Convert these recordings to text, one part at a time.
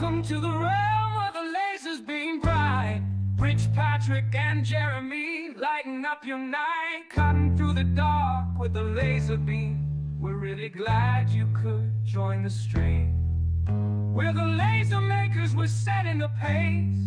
Welcome to the realm where the lasers beam bright. Rich Patrick and Jeremy lighten up your night, cutting through the dark with the laser beam. We're really glad you could join the stream. We're the laser makers, we're setting the pace.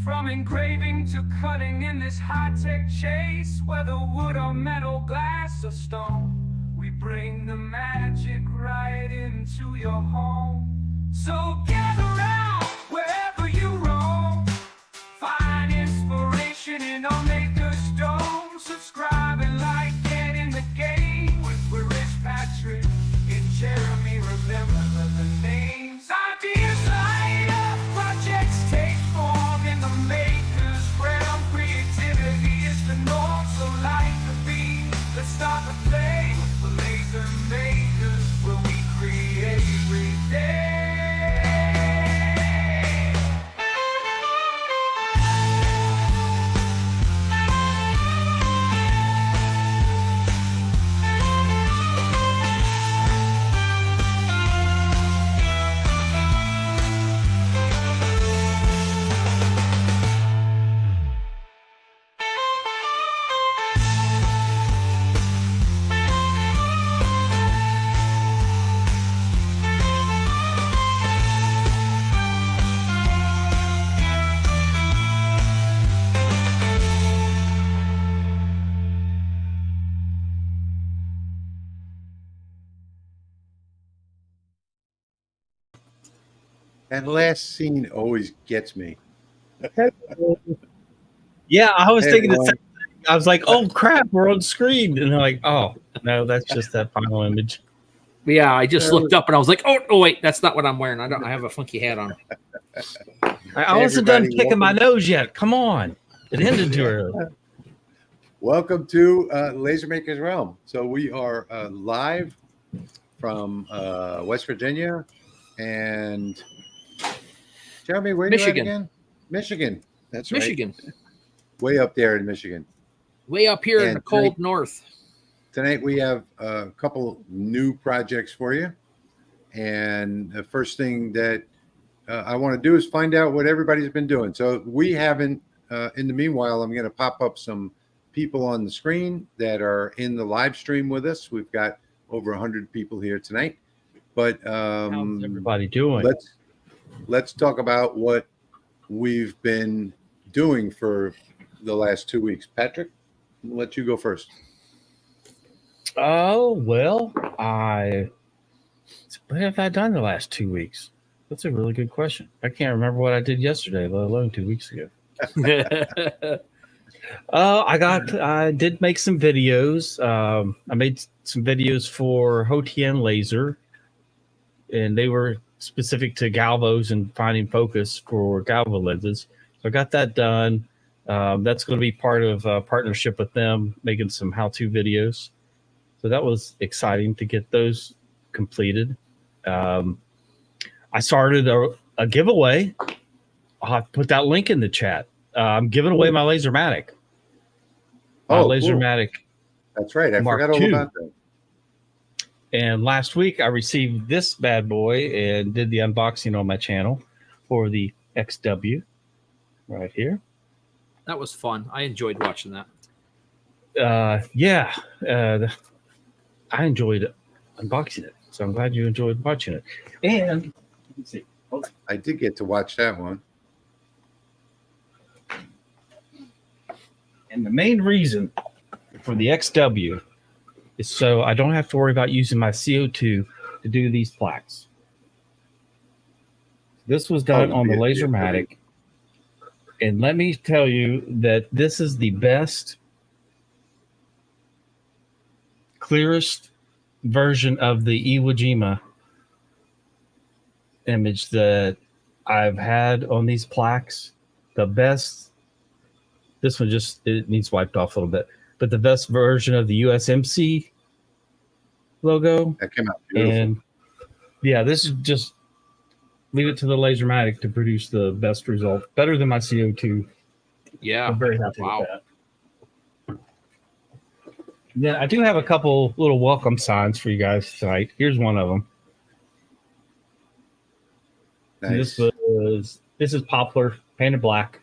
From engraving to cutting in this high-tech chase, whether wood or metal, glass or stone, we bring the magic right into your home. So gather round wherever you roam, find inspiration in our maker's dome. Subscribe and like, get in the game with Rich Patrick and Jeremy. Remember the names. Ideas light up, projects take form in the maker's realm. Creativity is the norm, so light the beam. Let's start the play with the laser makers, where we create every day. That last scene always gets me. Yeah, I was thinking the everyone. same thing. I was like, "Oh crap, we're on screen," and they're like, "Oh no, that's just that final image." Yeah, I just looked up and I was like, oh wait, that's not what I'm wearing. I have a funky hat on. I wasn't done Everybody, picking my welcome. nose yet. Come on, it ended too early. Welcome to Laser Makers Realm. So we are live from West Virginia and Jeremy, where are you at Michigan. again? Michigan. That's Michigan, right. Way up there in Michigan. way up here in And the cold north. Tonight we have a couple new projects for you. And the first thing that I want to do is find out what everybody's been doing. So we haven't, in the meanwhile, I'm going to pop up some people on the screen that are in the live stream with us. We've got over 100 people here tonight. But How's everybody doing? let's talk about what we've been doing for the last 2 weeks. Patrick, I'll let you go first. Oh well, what have I done the last 2 weeks? That's a really good question. I can't remember what I did yesterday, let alone 2 weeks ago. I did make some videos. I made some videos for HTL Laser, and they were specific to galvos and finding focus for galvo lenses. So I got that done. That's going to be part of a partnership with them, making some how-to videos. So that was exciting to get those completed. I started a giveaway. I'll have to put that link in the chat. I'm giving away my Lasermatic. Cool. Lasermatic. That's right. I Mark forgot all II. about that. And last week I received this bad boy and did the unboxing on my channel for the XW right here. That was fun. I enjoyed watching that. I enjoyed unboxing it. So I'm glad you enjoyed watching it. And let's see. I did get to watch that one. And the main reason for the XW is so I don't have to worry about using my CO2 to do these plaques. This was done on the Lasermatic. And let me tell you that this is the best, clearest version of the Iwo Jima image that I've had on these plaques. The best. This one it needs wiped off a little bit, but the best version of the USMC logo. That came out beautiful. And yeah, this is just leave it to the Lasermatic to produce the best result, better than my CO2. Yeah. I'm very happy Wow. with that. Then I do have a couple little welcome signs for you guys tonight. Here's one of them. And Nice. this is poplar, painted black,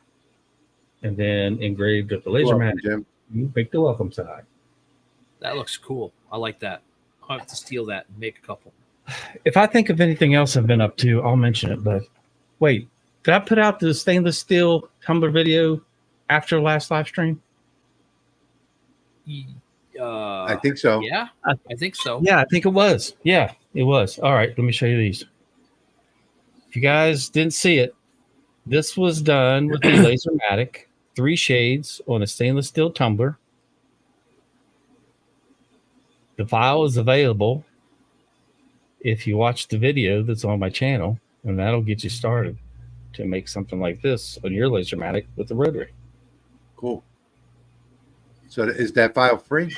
and then engraved with the You're laser welcome, mat. Jim. You make the welcome sign. That looks cool. I like that. I'll have to steal that and make a couple. If I think of anything else I've been up to, I'll mention it. But wait, did I put out the stainless steel tumbler video after last live stream? I think so. Yeah, I think so. Yeah, I think it was. Yeah, it was. All right, let me show you these. If you guys didn't see it, this was done with the Lasermatic 3 shades on a stainless steel tumbler. The file is available if you watch the video that's on my channel, and that'll get you started to make something like this on your Lasermatic with the rotary. Cool. So is that file free?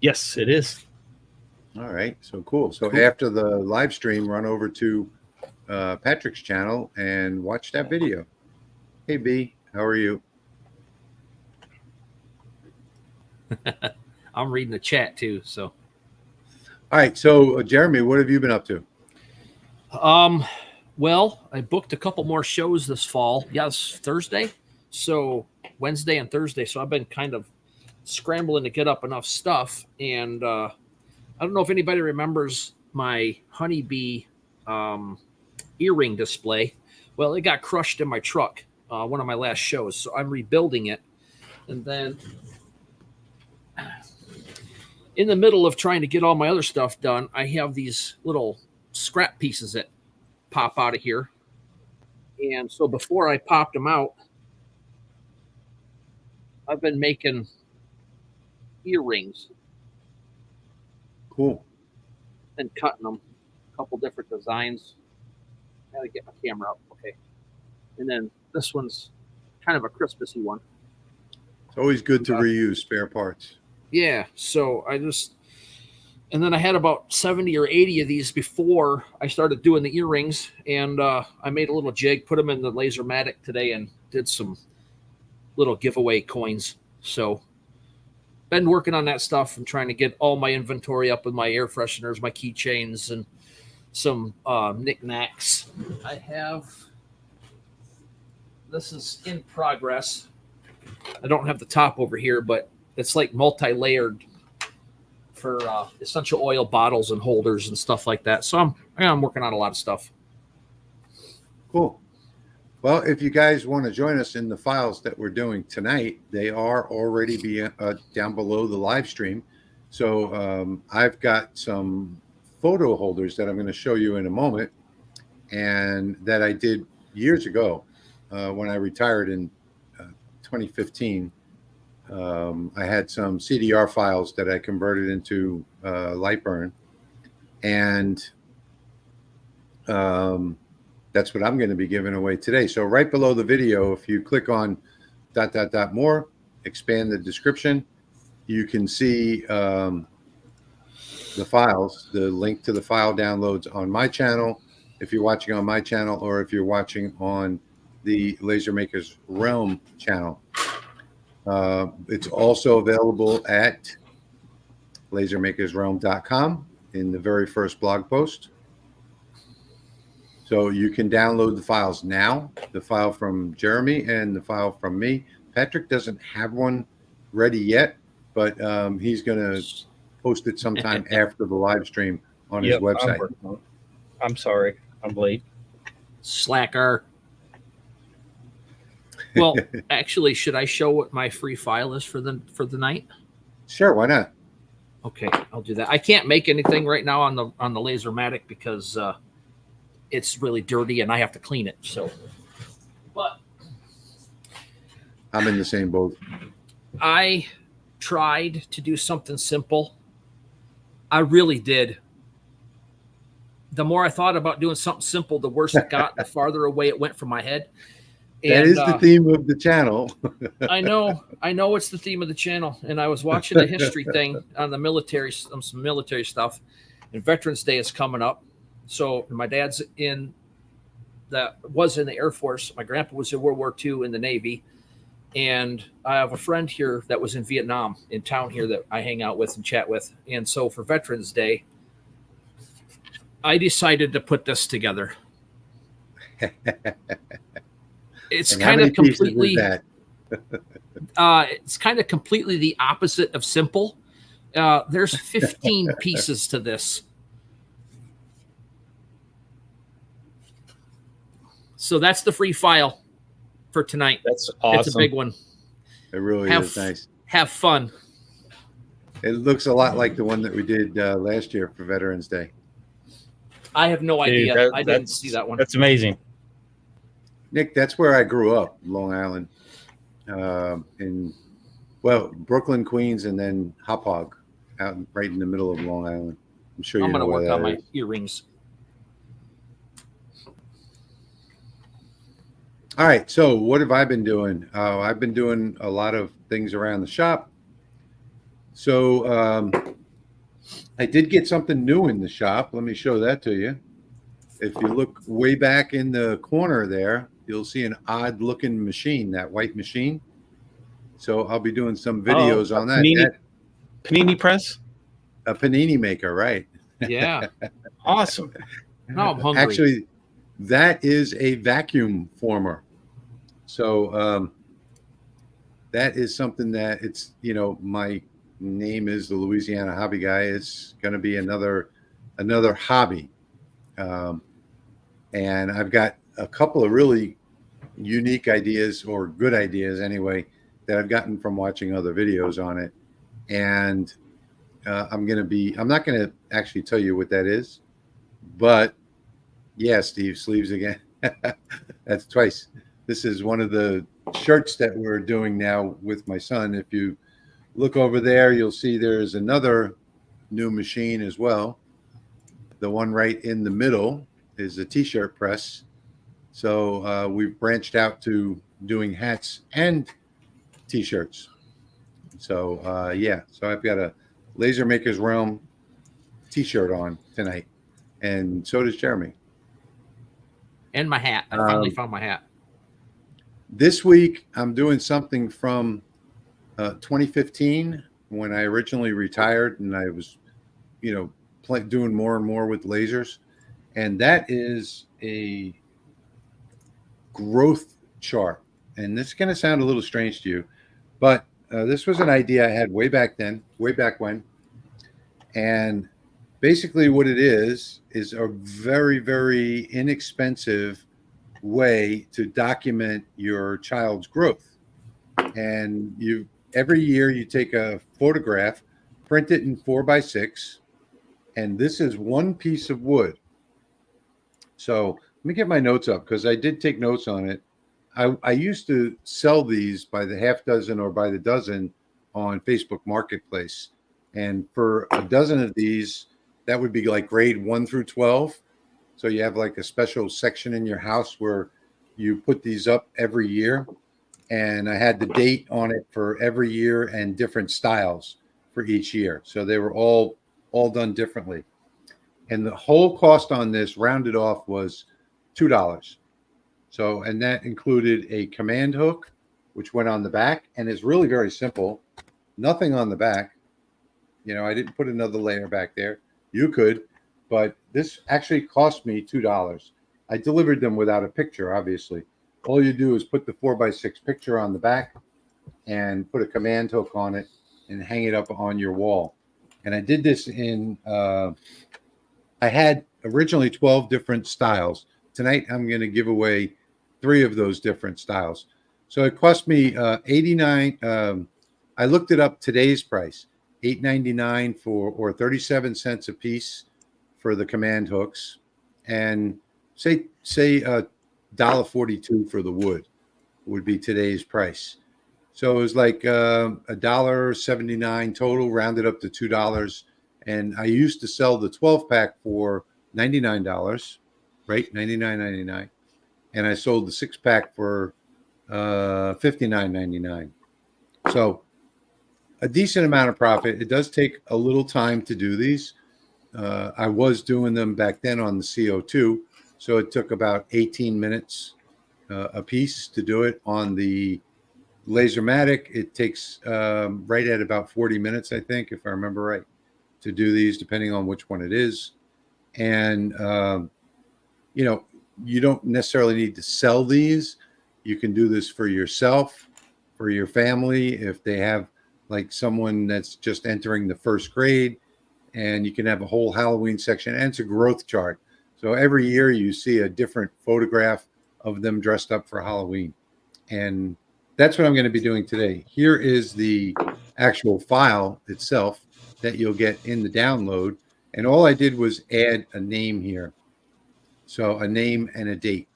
Yes, it is. All right. So cool. So after the live stream, run over to Patrick's channel and watch that video. Hey, B, how are you? I'm reading the chat too. So, All right. So Jeremy, what have you been up to? well, I booked a couple more shows this fall. Yes, Thursday. So Wednesday and Thursday. So I've been kind of scrambling to get up enough stuff. And I don't know if anybody remembers my honeybee earring display. Well, it got crushed in my truck, one of my last shows. So I'm rebuilding it. And then in the middle of trying to get all my other stuff done, I have these little scrap pieces that pop out of here. And so before I popped them out, I've been making earrings Cool. and cutting them, a couple different designs. Gotta get my camera up. Okay. And then this one's kind of a Christmassy one. It's always good to reuse spare parts. Yeah. So and then I had about 70 or 80 of these before I started doing the earrings. And I made a little jig, put them in the Lasermatic today, and did some little giveaway coins. So been working on that stuff and trying to get all my inventory up with my air fresheners, my keychains, and some knickknacks. I have, this is in progress. I don't have the top over here, but it's like multi-layered for essential oil bottles and holders and stuff like that. So I'm working on a lot of stuff. Cool. Well, if you guys want to join us in the files that we're doing tonight, they are already down below the live stream. So I've got some photo holders that I'm going to show you in a moment, and that I did years ago when I retired in 2015. I had some CDR files that I converted into Lightburn, and that's what I'm going to be giving away today. So right below the video, if you click on ... more, expand the description, you can see the files, the link to the file downloads on my channel, if you're watching on my channel, or if you're watching on the Laser Makers Realm channel. It's also available at lasermakersrealm.com in the very first blog post. So you can download the files now, the file from Jeremy and the file from me. Patrick doesn't have one ready yet, but he's going to post it sometime after the live stream on his website. I'm sorry, I'm late. Slacker. Well, actually, should I show what my free file is for the night? Sure, why not? Okay, I'll do that. I can't make anything right now on the Lasermatic because it's really dirty and I have to clean it. So, but I'm in the same boat. I tried to do something simple. I really did. The more I thought about doing something simple, the worse it got, the farther away it went from my head. That is the theme of the channel. I know it's the theme of the channel. And I was watching a history thing on the military, some military stuff, and Veterans Day is coming up. So my dad's was in the Air Force. My grandpa was in World War II in the Navy. And I have a friend here that was in Vietnam in town here that I hang out with and chat with. And so for Veterans Day, I decided to put this together. It's And how kind many of pieces is completely that? it's kind of completely the opposite of simple. There's 15 pieces to this. So that's the free file for tonight. That's It's a awesome. big one. It really is nice. Have fun. It looks a lot like the one that we did last year for Veterans Day. I have no Dude, idea. I didn't see that one. That's amazing. Nick, that's where I grew up, Long Island, in Brooklyn, Queens, and then Hauppauge, out right in the middle of Long Island. I'm sure you I'm know going to where work that on my is. earrings. All right, so what have I been doing? I've been doing a lot of things around the shop. So I did get something new in the shop. Let me show that to you. If you look way back in the corner there, you'll see an odd looking machine, that white machine. So I'll be doing some videos on that. Panini press? A panini maker, right? Yeah. Awesome. Now I'm hungry. Actually, that is a vacuum former. So that is something that it's, my name is the Louisiana Hobby Guy. It's going to be another hobby. And I've got a couple of really unique ideas, or good ideas anyway, that I've gotten from watching other videos on it. And I'm not going to actually tell you what that is, but yeah, Steve, sleeves again. That's twice. This is one of the shirts that we're doing now with my son. If you look over there, you'll see there's another new machine as well. The one right in the middle is a t-shirt press. So we've branched out to doing hats and t-shirts. So yeah, so I've got a Laser Makers Realm t-shirt on tonight, and so does Jeremy. And my hat. I finally found my hat. This week, I'm doing something from 2015 when I originally retired, and I was, doing more and more with lasers, and that is a growth chart. And this is going to sound a little strange to you, but this was an idea I had way back when. And basically what it is a very, very inexpensive way to document your child's growth. And every year you take a photograph, print it in 4x6, and this is one piece of wood. So let me get my notes up, because I did take notes on it. I used to sell these by the half dozen or by the dozen on Facebook Marketplace. And for a dozen of these, that would be like grade 1 through 12. So you have like a special section in your house where you put these up every year. And I had the date on it for every year and different styles for each year. So they were all done differently. And the whole cost on this, rounded off, was $2. So, and that included a command hook, which went on the back, and is really very simple. Nothing on the back. I didn't put another layer back there. You could, but this actually cost me $2. I delivered them without a picture, obviously. All you do is put the 4x6 picture on the back and put a command hook on it and hang it up on your wall. And I did this in, I had originally 12 different styles. Tonight, I'm going to give away 3 of those different styles. So it cost me $89. I looked it up, today's price, $8.99 or 37 cents a piece for the command hooks, and say $1.42 for the wood would be today's price. So it was like $1.79 total, rounded up to $2. And I used to sell the 12-pack for $99, right? $99.99. And I sold the 6-pack for $59.99. So a decent amount of profit. It does take a little time to do these. I was doing them back then on the CO2, so it took about 18 minutes a piece to do it. On the Lasermatic, it takes right at about 40 minutes, I think, if I remember right, to do these, depending on which one it is. And you don't necessarily need to sell these. You can do this for yourself, for your family, if they have like someone that's just entering the first grade, and you can have a whole Halloween section, and it's a growth chart. So every year you see a different photograph of them dressed up for Halloween. And that's what I'm going to be doing today. Here is the actual file itself that you'll get in the download. And all I did was add a name here. So a name and a date.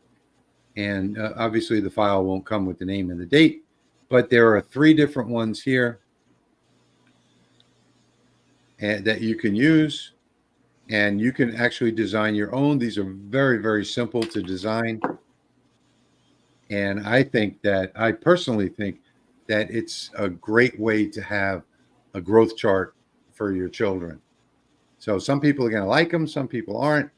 And obviously the file won't come with the name and the date, but there are 3 different ones here that you can use. And you can actually design your own. These are very, very simple to design. And I personally think that it's a great way to have a growth chart for your children. So some people are going to like them, some people aren't,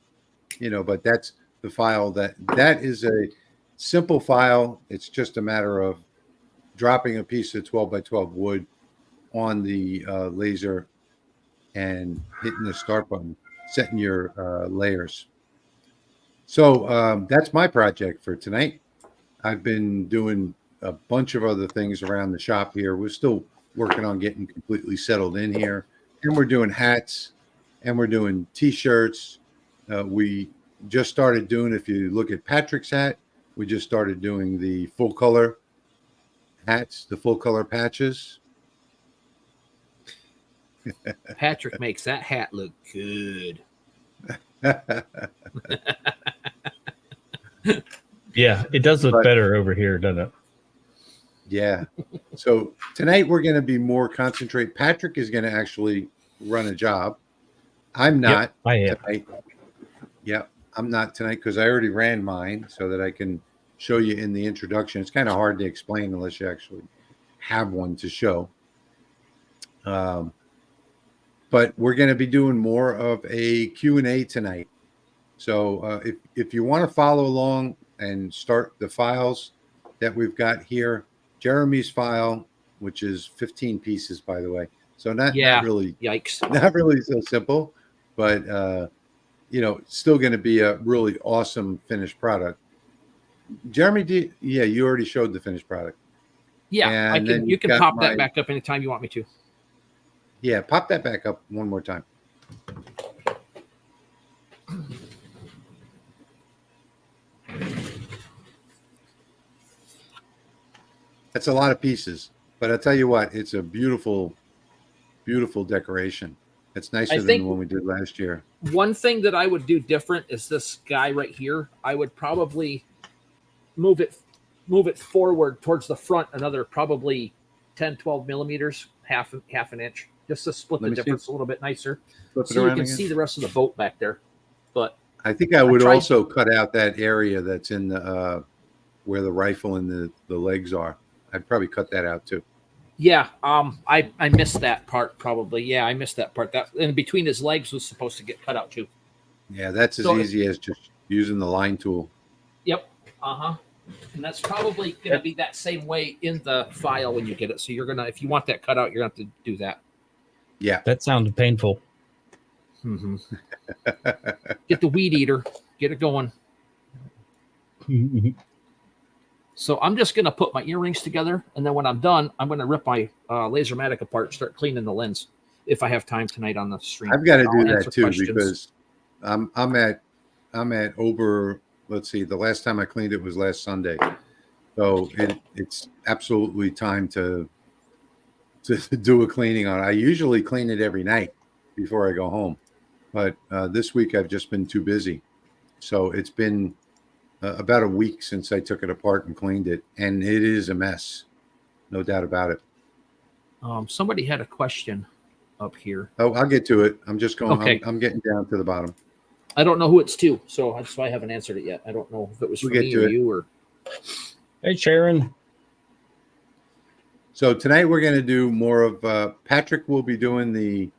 but that's the file that is a simple file. It's just a matter of dropping a piece of 12 by 12 wood on the laser and hitting the start button, setting your layers. So that's my project for tonight. I've been doing a bunch of other things around the shop here. We're still working on getting completely settled in here. And we're doing hats and we're doing T-shirts. We just started doing, if you look at Patrick's hat, we just started doing the full color hats, the full color patches. Patrick makes that hat look good. Yeah, it does look better over here, doesn't it? Yeah. So tonight we're going to be more concentrate. Patrick is going to actually run a job. I'm not. Yep, I am. Tonight. Yep, I'm not tonight because I already ran mine so that I can show you in the introduction. It's kind of hard to explain unless you actually have one to show. But we're going to be doing more of a Q&A tonight. So if you want to follow along and start the files that we've got here, Jeremy's file, which is 15 pieces, by the way. So not really, yikes, not really so simple, but still going to be a really awesome finished product. Jeremy, you already showed the finished product. Yeah, and you can pop that back up anytime you want me to. Yeah, pop that back up one more time. That's a lot of pieces, but I'll tell you what, it's a beautiful, beautiful decoration. It's nicer than the one we did last year. One thing that I would do different is this guy right here. I would probably move it forward towards the front another probably 10, 12 millimeters, half an inch, just to split the difference a little bit nicer. So you can see the rest of the boat back there. But I think I would also cut out that area that's in the where the rifle and the legs are. I'd probably cut that out too. Yeah, I missed that part probably. Yeah, I missed that part. That in between his legs was supposed to get cut out too. Yeah, that's as easy as just using the line tool. Yep. And that's probably going to be that same way in the file when you get it. So you're gonna, if you want that cut out, you're gonna have to do that. Yeah, that sounded painful. Mm-hmm. Get the weed eater, get it going. So I'm just going to put my earrings together, and then when I'm done, I'm going to rip my Lasermatic apart, start cleaning the lens if I have time tonight on the stream. I've got to do that too because I'm at over. Let's see, the last time I cleaned it was last Sunday, so it's absolutely time to do a cleaning on it. I usually clean it every night before I go home, but this week I've just been too busy, so it's been about a week since I took it apart and cleaned it, and it is a mess, no doubt about it. Somebody had a question up here. Oh, I'll get to it. I'm just going. Okay. I'm getting down to the bottom. I don't know who it's to, so that's why I haven't answered it yet. I don't know if it was for me or you or. Hey, Sharon. So tonight we're going to do more of Patrick will be doing the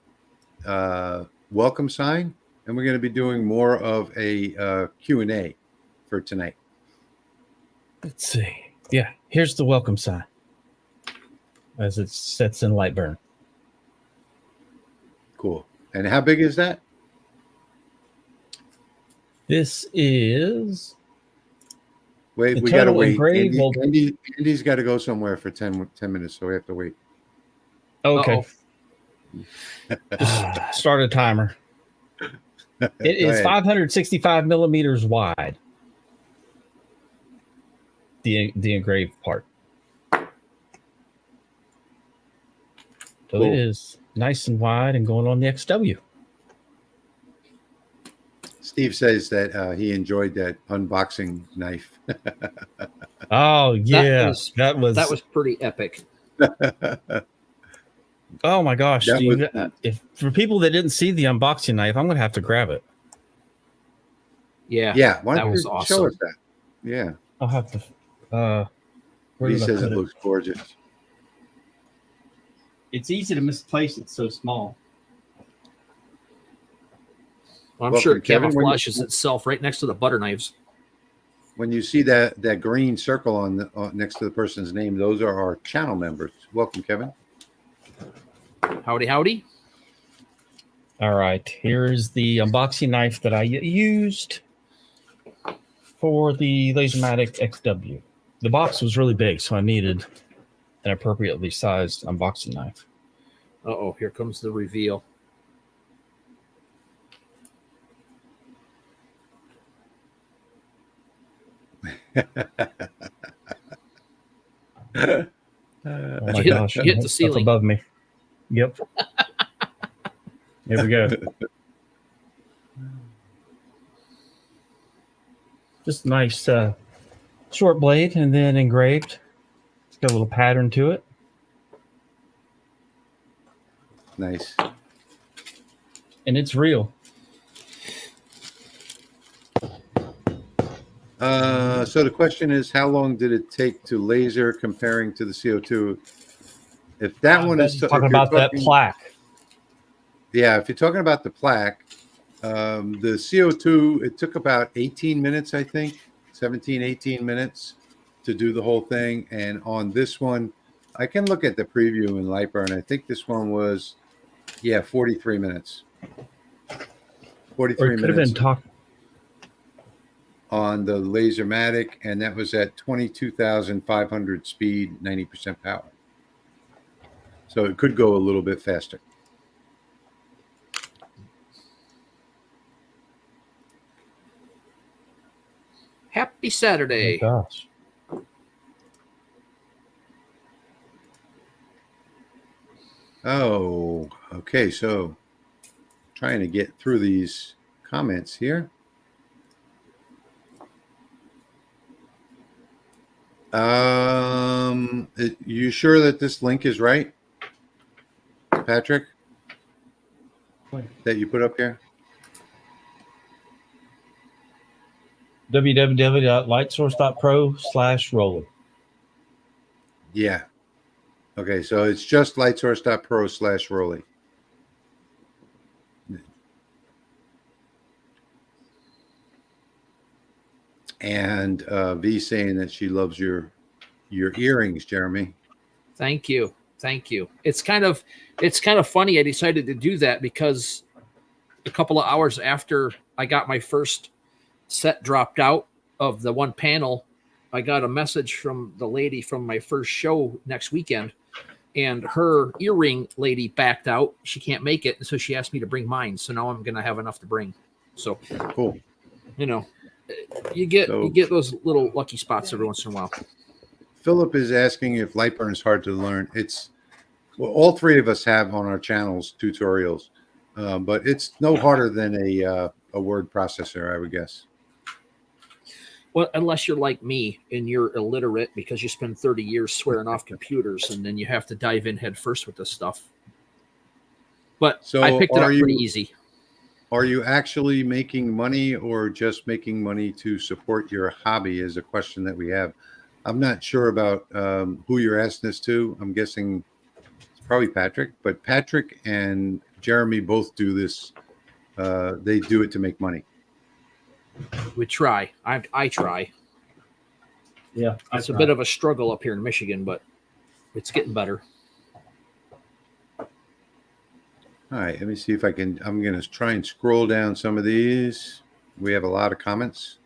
welcome sign, and we're going to be doing more of a Q&A for tonight. Let's see. Yeah, here's the welcome sign as it sets in light burn. Cool. And how big is that? This is Wait, The we got to total wait. engrave will. Andy's got to go somewhere for 10 minutes, so we have to wait. Okay. Uh-oh. Just start a timer. It Go is ahead. 565 millimeters wide. The engraved part. So Cool. it is nice and wide and going on the XW. Steve says that he enjoyed that unboxing knife. Oh yeah, That was pretty epic. Oh my gosh, That Steve! was- If for people that didn't see the unboxing knife, I'm gonna have to grab it. Yeah. Yeah, why that don't was you awesome. show us that? Yeah, I'll have to. Where he did I says put it looks gorgeous. It's easy to misplace. It's so small. Well, I'm Welcome, sure it Kevin. camouflages itself right next to the butter knives. When you see that green circle on the next to the person's name, those are our channel members. Welcome, Kevin. Howdy, howdy. All right, here's the unboxing knife that I used for the Lasermatic XW. The box was really big, so I needed an appropriately sized unboxing knife. Uh-oh, here comes the reveal. Oh my you gosh, hit the that's ceiling. above me. Yep. Here we go. Just nice short blade and then engraved. It's got a little pattern to it. Nice. And it's real. So the question is, how long did it take to laser comparing to the CO2? If that one is talking about that plaque. Yeah, if you're talking about the plaque, the CO2, it took about 18 minutes, I think, 17, 18 minutes to do the whole thing. And on this one, I can look at the preview in Lightburn. I think this one was, 43 minutes. 43 Or it could have minutes been talking. on the Lasermatic, and that was at 22,500 speed, 90% power. So it could go a little bit faster. Happy Saturday. Oh gosh. Oh, okay. So trying to get through these comments here. You sure that this link is right, Patrick? That you put up here? www.lightsource.pro/roller. Yeah. Okay, so it's just lightsource.pro/Rolly. And V saying that she loves your earrings, Jeremy. Thank you. It's kind of funny. I decided to do that because a couple of hours after I got my first set dropped out of the one panel, I got a message from the lady from my first show next weekend, and her earring lady backed out. She can't make it, and so she asked me to bring mine. So now I'm gonna have enough to bring. So Cool. You get those little lucky spots every once in a while. Philip is asking if Lightburn is hard to learn. All three of us have on our channels tutorials, but it's no harder than a word processor, I would guess. Well, unless you're like me and you're illiterate because you spend 30 years swearing off computers, and then you have to dive in head first with this stuff. But So I picked it up pretty easy. Are you actually making money or just making money to support your hobby is a question that we have. I'm not sure about who you're asking this to. I'm guessing it's probably Patrick, but Patrick and Jeremy both do this. They do it to make money. We try. I try. Yeah, It's a bit of a struggle up here in Michigan, but it's getting better. All right, let me see if I can. I'm going to try and scroll down some of these. We have a lot of comments.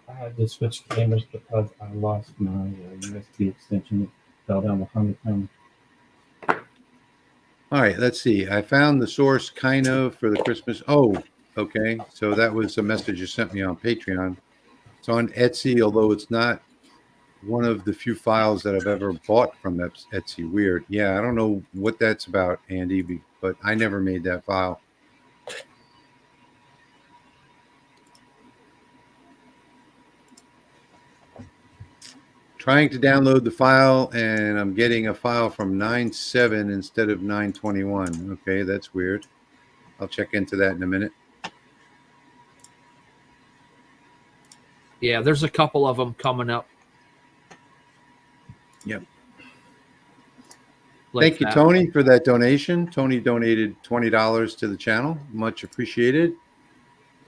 I had to switch cameras because I lost my USB extension. It fell down behind the camera. All right, let's see. I found the source kind of for the Christmas. Oh, okay. So that was a message you sent me on Patreon. It's on Etsy, although it's not one of the few files that I've ever bought from Etsy. Weird. Yeah, I don't know what that's about, Andy, but I never made that file. Trying to download the file, and I'm getting a file from 9.7 instead of 9.21. Okay, that's weird. I'll check into that in a minute. Yeah, there's a couple of them coming up. Yep. Like Thank you, that. Tony, for that donation. Tony donated $20 to the channel. Much appreciated.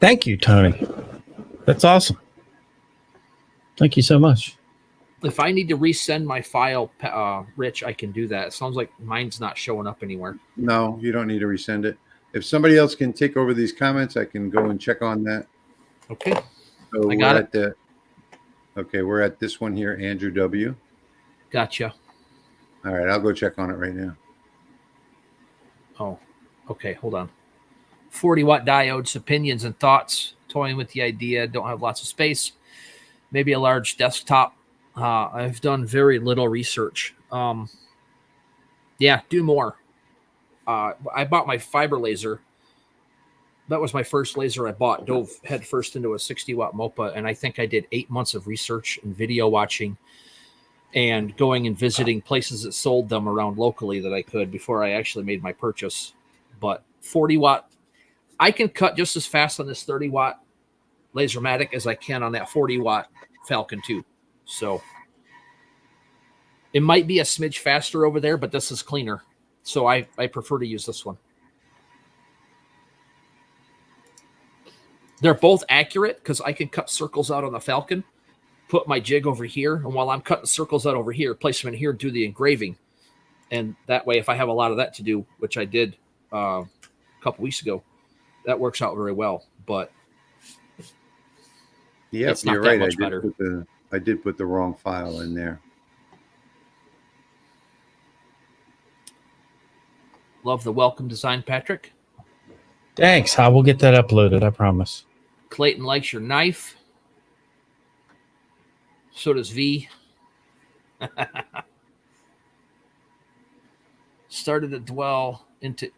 Thank you, Tony. That's awesome. Thank you so much. If I need to resend my file, Rich, I can do that. It sounds like mine's not showing up anywhere. No, you don't need to resend it. If somebody else can take over these comments, I can go and check on that. Okay. So I got it. We're at this one here, Andrew W. Gotcha. All right, I'll go check on it right now. Oh, okay. Hold on. 40-watt diodes, opinions and thoughts. Toying with the idea. Don't have lots of space. Maybe a large desktop. I've done very little research. Yeah, do more. I bought my fiber laser. That was my first laser I bought. Dove head first into a 60-watt MOPA, and I think I did 8 months of research and video watching and going and visiting places that sold them around locally that I could before I actually made my purchase. But 40-watt, I can cut just as fast on this 30-watt Lasermatic as I can on that 40-watt Falcon 2. So it might be a smidge faster over there, but this is cleaner. So I prefer to use this one. They're both accurate because I can cut circles out on the Falcon, put my jig over here, and while I'm cutting circles out over here, place them in here, do the engraving. And that way, if I have a lot of that to do, which I did a couple weeks ago, that works out very well. But yeah, it's not you're that right. much better. I did put the wrong file in there. Love the welcome design, Patrick. Thanks. I will get that uploaded. I promise. Clayton likes your knife. So does V. Started to dwell into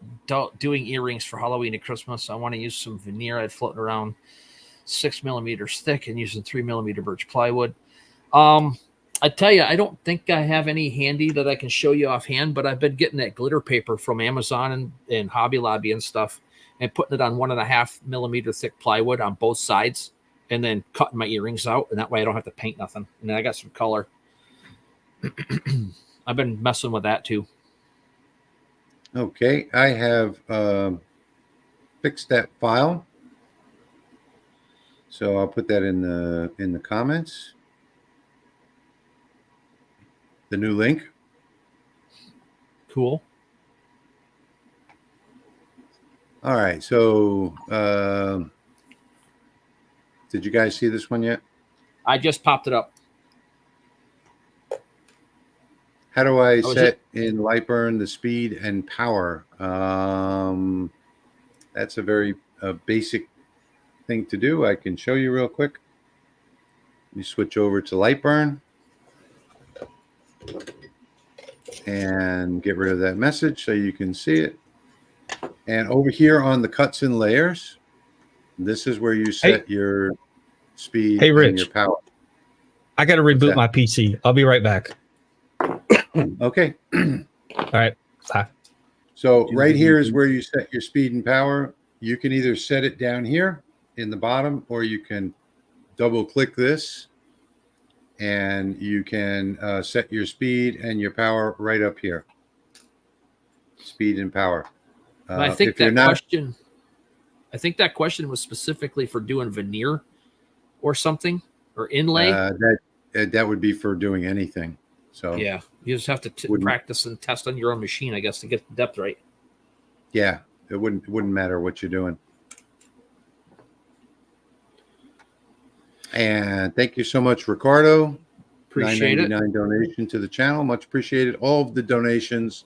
doing earrings for Halloween and Christmas. I want to use some veneer. I'd floating around 6 millimeters thick and using 3 millimeter birch plywood. I tell you, I don't think I have any handy that I can show you offhand, but I've been getting that glitter paper from Amazon and Hobby Lobby and stuff and putting it on 1.5 millimeter thick plywood on both sides and then cutting my earrings out. And that way I don't have to paint nothing. And then I got some color. I've been messing with that too. Okay, I have fixed that file. So I'll put that in the comments. The new link. Cool. All right. So did you guys see this one yet? I just popped it up. How do I set in Lightburn the speed and power? That's a very basic thing to do. I can show you real quick. You switch over to Lightburn and get rid of that message so you can see it. And over here on the cuts and layers, this is where you set your speed and your power. I got to reboot my PC. I'll be right back. Okay. All right. Bye. So right here is where you set your speed and power. You can either set it down here in the bottom, or you can double click this and you can set your speed and your power right up here. Speed and power. I think that question was specifically for doing veneer or something, or inlay. That would be for doing anything. So yeah, you just have to practice and test on your own machine, I guess, to get the depth right. Yeah, it wouldn't matter what you're doing. And thank you so much, Ricardo. Appreciate it. $9.99 donation to the channel. Much appreciated. All of the donations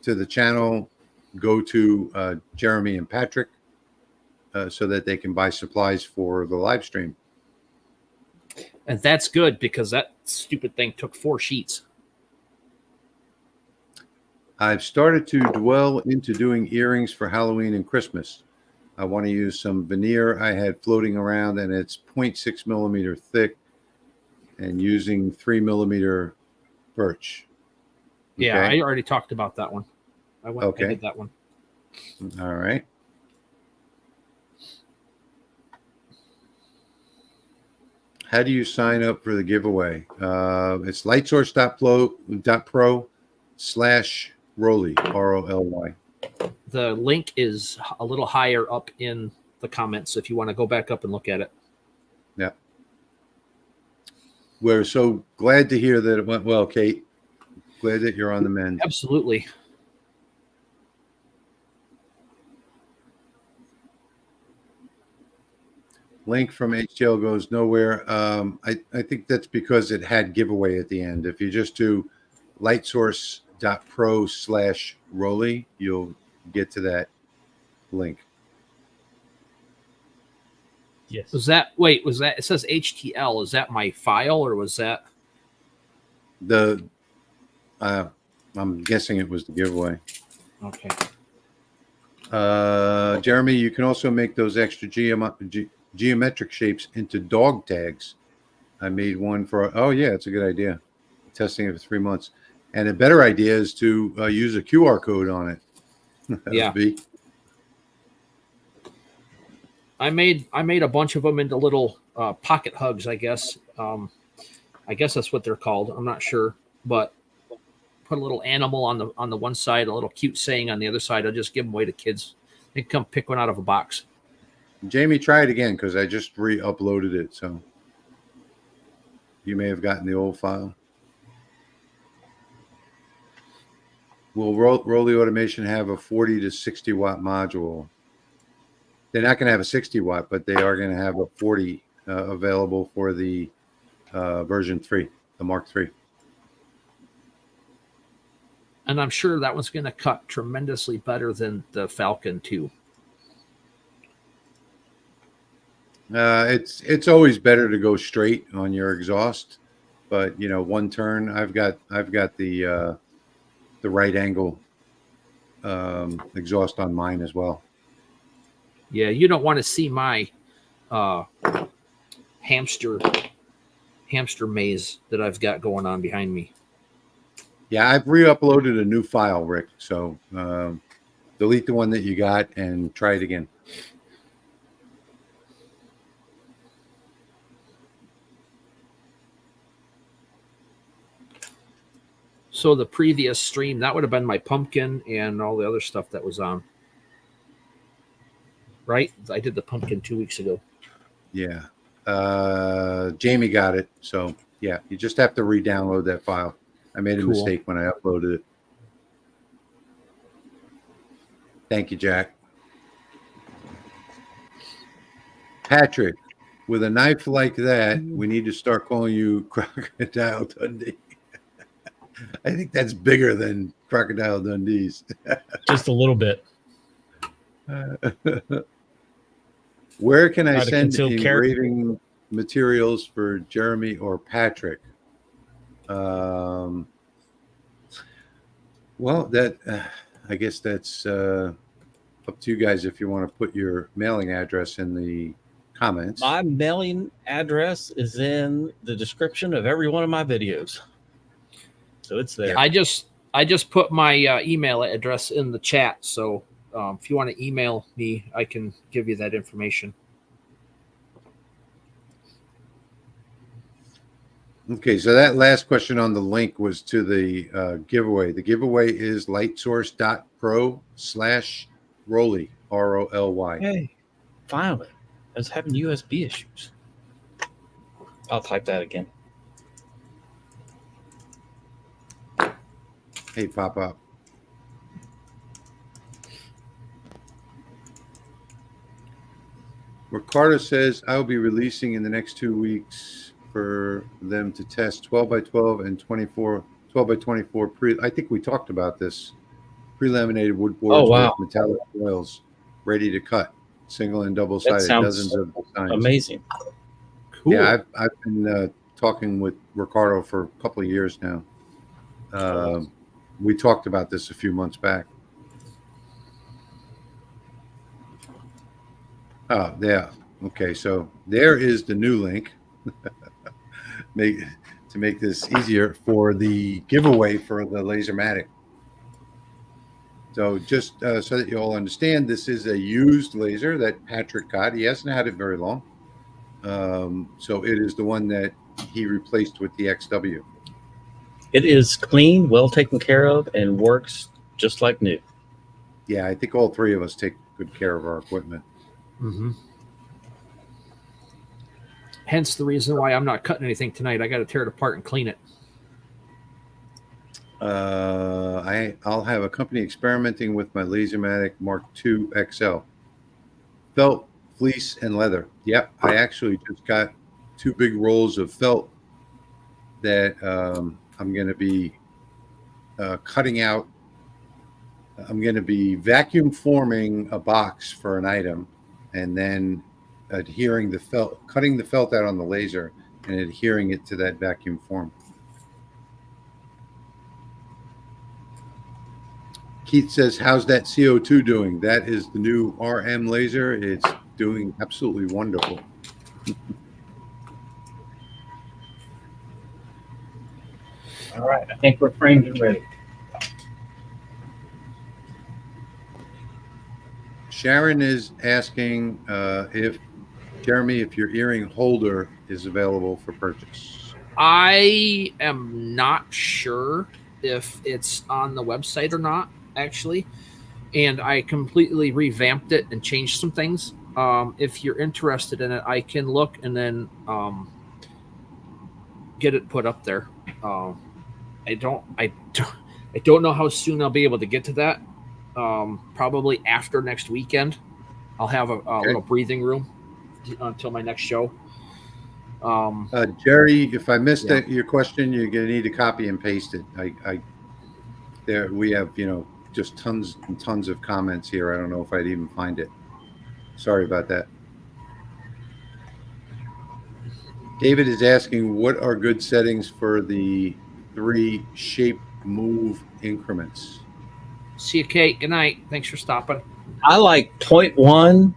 to the channel go to Jeremy and Patrick so that they can buy supplies for the live stream. And that's good because that stupid thing took 4 sheets. I've started to dwell into doing earrings for Halloween and Christmas. I want to use some veneer I had floating around, and it's 0.6 millimeter thick, and using 3 millimeter birch. Yeah, Okay. I already talked about that one. I did that one. All right. How do you sign up for the giveaway? It's lightsource.pro/Roly, ROLY. The link is a little higher up in the comments if you want to go back up and look at it. Yeah. We're so glad to hear that it went well, Kate. Glad that you're on the mend. Absolutely. Link from HTL goes nowhere. I think that's because it had giveaway at the end. If you just do lightsource.pro/Roly, you'll get to that link. Yes. Was that it says HTL? Is that my file or was that I'm guessing it was the giveaway. okay? Jeremy, you can also make those extra geometric shapes into dog tags. I made one for, oh yeah, it's a good idea. Testing it for 3 months. And a better idea is to use a QR code on it. Yeah. I made a bunch of them into little pocket hugs, I guess. I guess that's what they're called. I'm not sure, but put a little animal on the one side, a little cute saying on the other side. I'll just give them away to kids. They can come pick one out of a box. Jamie, try it again because I just re-uploaded it, so you may have gotten the old file. Will Roly Automation have a 40 to 60 watt module? They're not going to have a 60 watt, but they are going to have a 40 available for the version 3, the Mark 3. And I'm sure that one's going to cut tremendously better than the Falcon 2. It's always better to go straight on your exhaust, but you know, one turn. I've got the right angle exhaust on mine as well. Yeah, you don't want to see my hamster maze that I've got going on behind me. Yeah, I've re-uploaded a new file, Rick. So delete the one that you got and try it again. So the previous stream, that would have been my pumpkin and all the other stuff that was on. Right? I did the pumpkin 2 weeks ago. Yeah. Jamie got it. So yeah, you just have to re-download that file. I made a mistake when I uploaded it. Thank you, Jack. Patrick, with a knife like that, we need to start calling you Crocodile Dundee. I think that's bigger than Crocodile Dundee's. Just a little bit. Where can I Try to send conceal engraving materials for Jeremy or Patrick? Well, that I guess that's up to you guys if you want to put your mailing address in the comments. My mailing address is in the description of every one of my videos. So it's there. I just put my email address in the chat. So if you want to email me, I can give you that information. Okay, so that last question on the link was to the giveaway. The giveaway is lightsource.pro/Roly, ROLY. Hey, finally. I was having USB issues. I'll type that again. Hey, pop up. Ricardo says, I will be releasing in the next 2 weeks for them to test 12 by 12 and 12 by 24 I think we talked about this. Pre-laminated wood boards wow. with metallic foils ready to cut, single and double That sided, sounds dozens of designs. amazing. Cool. Yeah, I've been talking with Ricardo for a couple of years now. We talked about this a few months back. Oh, yeah. Okay, so there is the new link. To make this easier for the giveaway for the Lasermatic. So just so that you all understand, this is a used laser that Patrick got. He hasn't had it very long. So it is the one that he replaced with the XW. It is clean, well taken care of, and works just like new. Yeah, I think all three of us take good care of our equipment. Mm-hmm. Hence the reason why I'm not cutting anything tonight. I got to tear it apart and clean it. I'll have a company experimenting with my Lasermatic Mark II XL. Felt, fleece, and leather. Yep, I actually just got 2 big rolls of felt that I'm going to be cutting out. I'm going to be vacuum forming a box for an item, and then adhering the felt, cutting the felt out on the laser, and adhering it to that vacuum form. Keith says, how's that CO2 doing? That is the new RM laser. It's doing absolutely wonderful. All right, I think we're framed and ready. Sharon is asking if Jeremy, if your earring holder is available for purchase. I am not sure if it's on the website or not, actually. And I completely revamped it and changed some things. If you're interested in it, I can look and then get it put up there. I don't know how soon I'll be able to get to that. Probably after next weekend. I'll have a little breathing room until my next show. Jerry, if I missed your question, you're going to need to copy and paste it. There we have, just tons and tons of comments here. I don't know if I'd even find it. Sorry about that. David is asking, what are good settings for the 3 shape move increments? See you, Kate. Good night. Thanks for stopping. I like 0.1,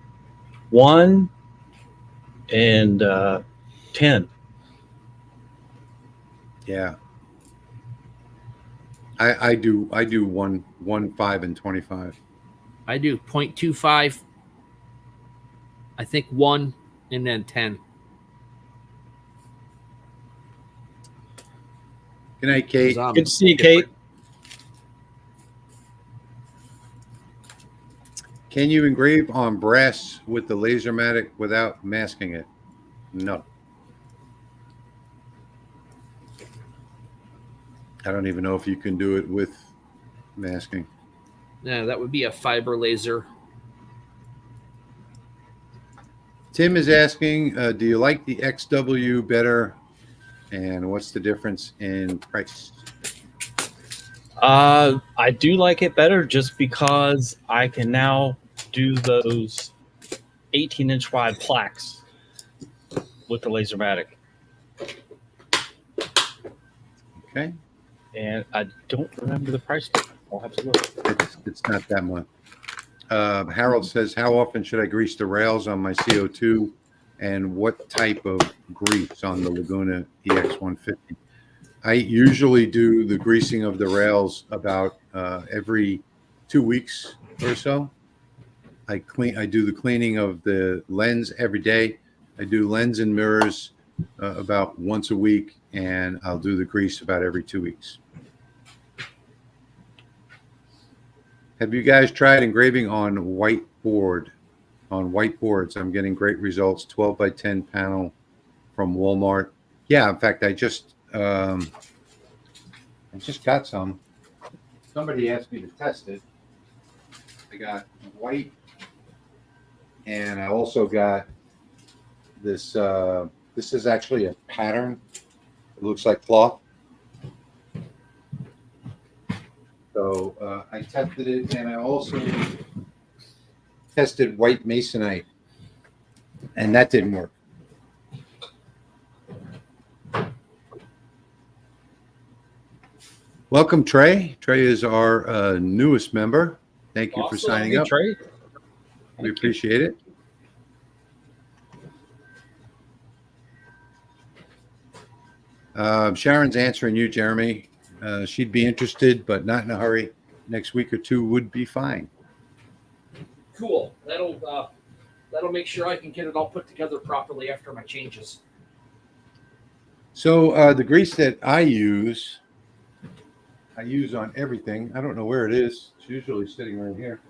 1, and 10. Yeah. I do 1, 5, and 25. I do 0.25. I think 1 and then 10. Good night, Kate. Good to see you, Kate. Can you engrave on brass with the Lasermatic without masking it? No. I don't even know if you can do it with masking. Yeah, that would be a fiber laser. Tim is asking, do you like the XW better? And what's the difference in price? I do like it better just because I can now do those 18-inch wide plaques with the Lasermatic. Okay. And I don't remember the price. I'll have to look. It's not that much. Harold says, how often should I grease the rails on my CO2, and what type of grease on the Laguna EX150? I usually do the greasing of the rails about every 2 weeks or so. I do the cleaning of the lens every day. I do lens and mirrors about once a week, and I'll do the grease about every 2 weeks. Have you guys tried engraving on whiteboard? On whiteboards, I'm getting great results. 12 by 10 panel from Walmart. Yeah, in fact, I just got some. Somebody asked me to test it. I got white, and I also got This is actually a pattern. It looks like cloth. So I tested it, and I also tested white masonite, and that didn't work. Welcome, Trey. Trey is our newest member. Thank you for signing up. Trey. We appreciate it. Sharon's answering you, Jeremy. She'd be interested, but not in a hurry. Next week or two would be fine. Cool. That'll make sure I can get it all put together properly after my changes. So the grease that I use on everything. I don't know where it is. It's usually sitting right here.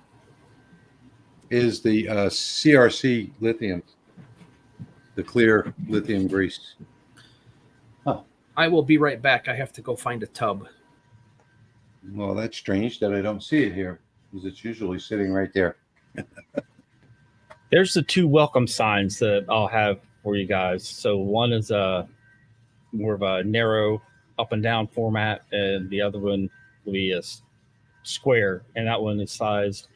Is the CRC lithium, the clear lithium grease. Oh. I will be right back. I have to go find a tub. Well, that's strange that I don't see it here, because it's usually sitting right there. There's the two welcome signs that I'll have for you guys. So one is more of a narrow up and down format, and the other one will be a square, and that one is sized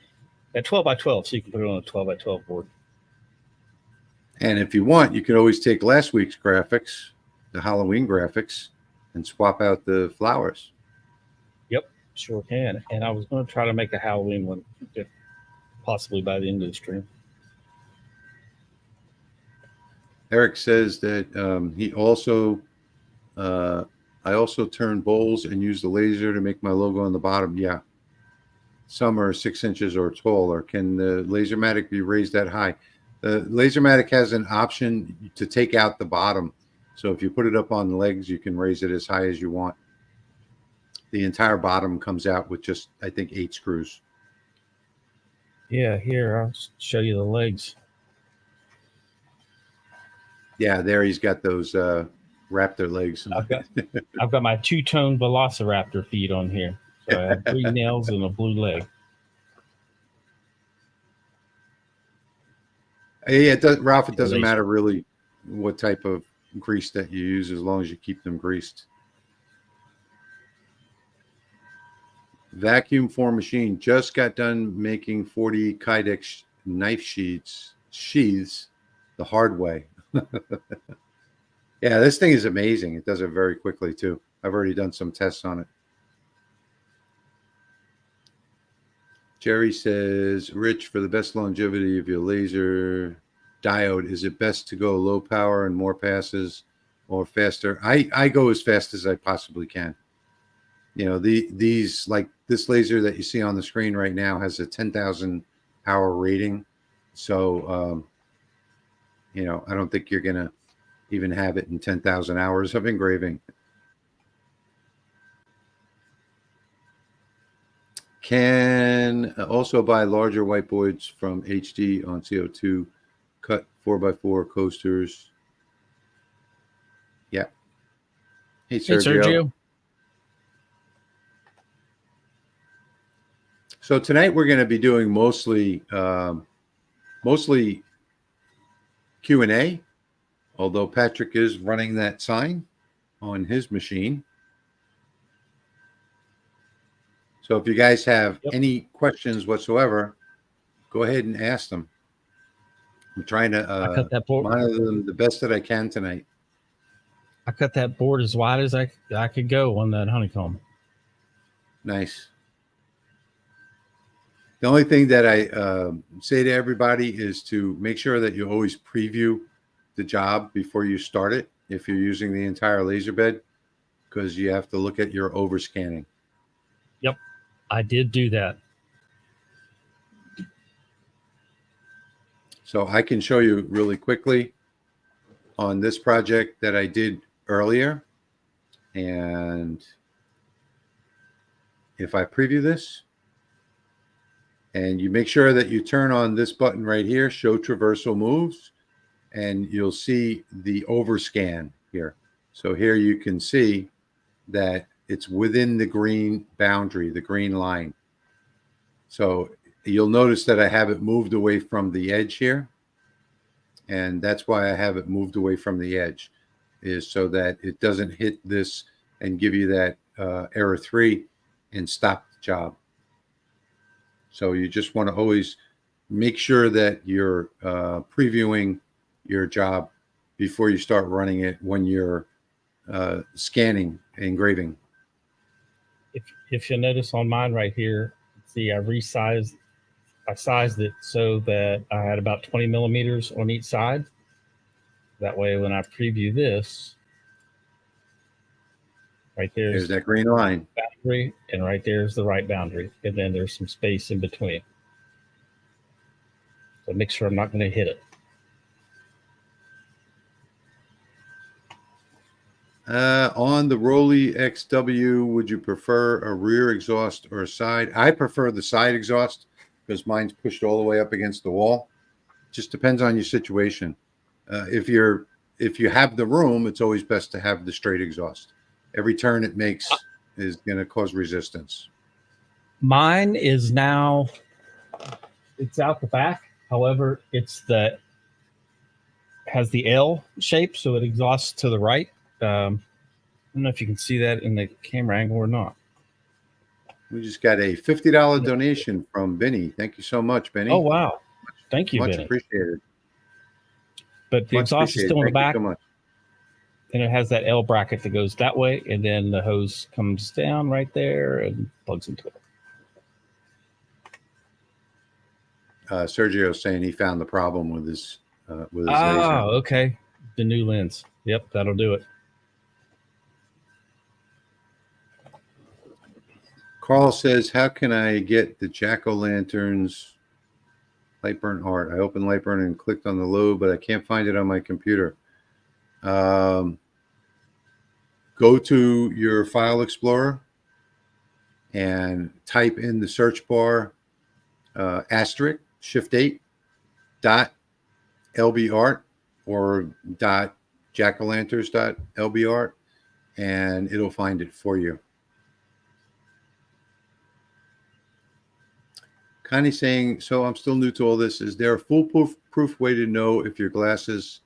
at 12 by 12, so you can put it on a 12 by 12 board. And if you want, you could always take last week's graphics, the Halloween graphics, and swap out the flowers. Yep, sure can. And I was going to try to make a Halloween one, if possibly by the end of the stream. Eric says that he also, I also turn bowls and use the laser to make my logo on the bottom. Yeah. Some are 6 inches or taller. Can the Lasermatic be raised that high? The Lasermatic has an option to take out the bottom. So if you put it up on the legs, you can raise it as high as you want. The entire bottom comes out with just, I think, 8 screws. Yeah, here, I'll show you the legs. Yeah, there he's got those raptor legs. I've got my two-tone Velociraptor feet on here. So I have 3 nails and a blue leg. Yeah, Ralph, it doesn't matter really what type of grease that you use as long as you keep them greased. Vacuum form machine just got done making 40 Kydex knife sheaths the hard way. Yeah, this thing is amazing. It does it very quickly too. I've already done some tests on it. Jerry says, Rich, for the best longevity of your laser diode, is it best to go low power and more passes or faster? I go as fast as I possibly can. You know, these like this laser that you see on the screen right now has a 10,000 hour rating. So, you know, I don't think you're going to even have it in 10,000 hours of engraving. Can also buy larger whiteboards from HD on CO2, cut 4x4 coasters. Yeah. Hey, Sergio. So tonight we're going to be doing mostly Q&A, although Patrick is running that sign on his machine. So if you guys have any questions whatsoever, go ahead and ask them. I'm trying to monitor them the best that I can tonight. I cut that board as wide as I could go on that honeycomb. Nice. The only thing that I say to everybody is to make sure that you always preview the job before you start it if you're using the entire laser bed, because you have to look at your overscanning. Yep, I did do that. So I can show you really quickly on this project that I did earlier. And if I preview this, and you make sure that you turn on this button right here, show traversal moves, and you'll see the overscan here. So here you can see that it's within the green boundary, the green line. So you'll notice that I have it moved away from the edge here. And that's why I have it moved away from the edge, is so that it doesn't hit this and give you that error 3 and stop the job. So you just want to always make sure that you're previewing your job before you start running it when you're scanning, engraving. If you notice on mine right here, see, I sized it so that I had about 20 millimeters on each side. That way, when I preview this, right There's that green line. boundary, and right there's the right boundary, and then there's some space in between. So make sure I'm not going to hit it. On the Rolly XW, would you prefer a rear exhaust or a side? I prefer the side exhaust because mine's pushed all the way up against the wall. Just depends on your situation. If you have the room, it's always best to have the straight exhaust. Every turn it makes is going to cause resistance. Mine is now, it's out the back. However, has the L shape, so it exhausts to the right. I don't know if you can see that in the camera angle or not. We just got a $50 donation from Benny. Thank you so much, Benny. Oh, wow. Thank you, much Benny. Appreciated. But the exhaust is still in the back. Thank you so much. And it has that L bracket that goes that way, and then the hose comes down right there and plugs into it. Sergio's saying he found the problem with his laser. Okay. The new lens. Yep, that'll do it. Carl says, how can I get the jack-o'-lanterns Lightburn art? I opened Lightburn and clicked on the logo, but I can't find it on my computer. Go to your file explorer and type in the search bar asterisk shift8 dot lbart or dot jack-o'-lanterns dot lbart, and it'll find it for you. Connie saying, so I'm still new to all this. Is there a foolproof way to know if your glasses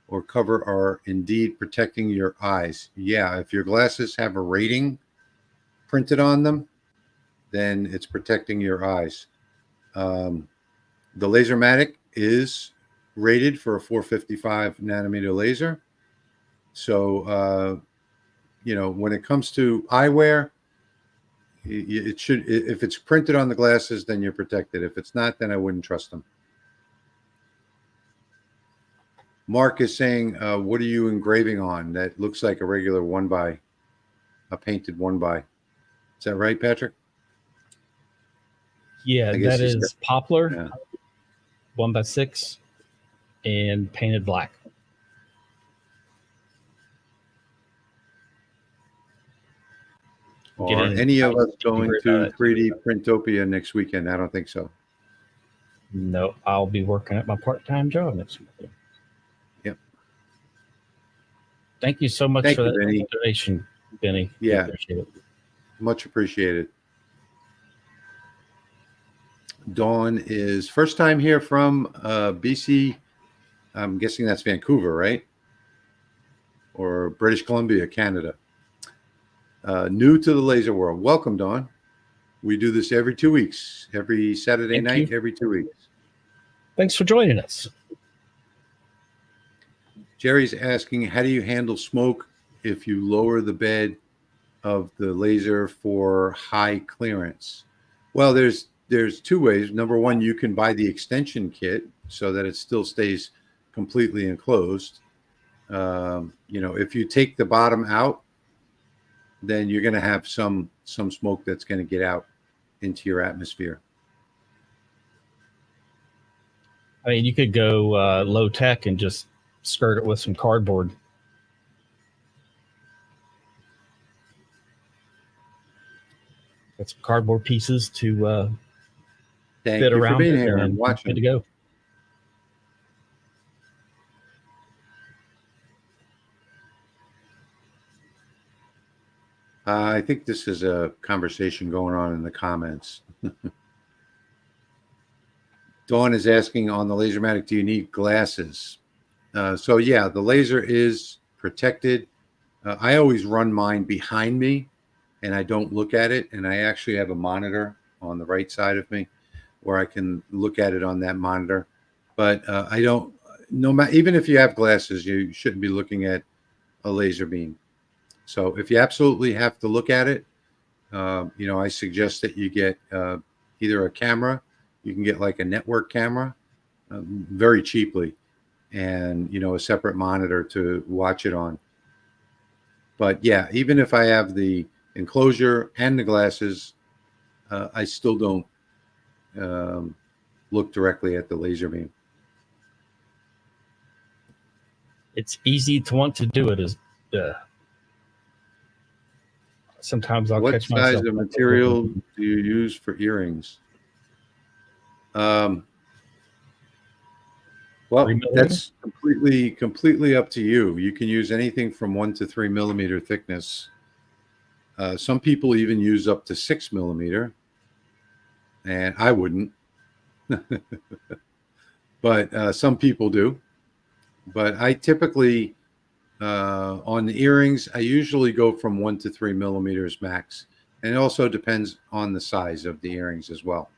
or cover are indeed protecting your eyes? Yeah, if your glasses have a rating printed on them, then it's protecting your eyes. The Lasermatic is rated for a 455 nanometer laser. So, when it comes to eyewear, it should, if it's printed on the glasses, then you're protected. If it's not, then I wouldn't trust them. Mark is saying, what are you engraving on? That looks like a regular 1x, a painted 1x. Is that right, Patrick? Yeah, that is poplar, 1x6, and painted black. Are any of us going to 3D Printopia next weekend? I don't think so. No, I'll be working at my part-time job next weekend. Yep. Thank you so much for that donation, Benny. Yeah. I appreciate it. Much appreciated. Dawn is first time here from BC. I'm guessing that's Vancouver, right? Or British Columbia, Canada. New to the laser world. Welcome, Dawn. We do this every 2 weeks, every Saturday night, every 2 weeks. Thanks for joining us. Jerry's asking, how do you handle smoke if you lower the bed of the laser for high clearance? Well, there's two ways. Number one, you can buy the extension kit so that it still stays completely enclosed. If you take the bottom out, then you're going to have some smoke that's going to get out into your atmosphere. I mean, you could go low tech and just skirt it with some cardboard. Got some cardboard pieces to fit around. Thank you for being here and watching. Good to go. I think this is a conversation going on in the comments. Dawn is asking on the Lasermatic, do you need glasses? So yeah, the laser is protected. I always run mine behind me and I don't look at it. And I actually have a monitor on the right side of me where I can look at it on that monitor. But I don't, no matter, even if you have glasses, you shouldn't be looking at a laser beam. So if you absolutely have to look at it, you know, I suggest that you get either a camera, you can get like a network camera very cheaply, and, you know, a separate monitor to watch it on. But yeah, even if I have the enclosure and the glasses, I still don't look directly at the laser beam. It's easy to want to do it. Is sometimes I'll What catch size myself. of material do you use for earrings? Well, 3 millimeter? that's completely up to you. You can use anything from 1 to 3 millimeter thickness. Some people even use up to 6 millimeter, and I wouldn't, but some people do. But I typically, on the earrings, I usually go from 1 to 3 millimeters max, and it also depends on the size of the earrings as well.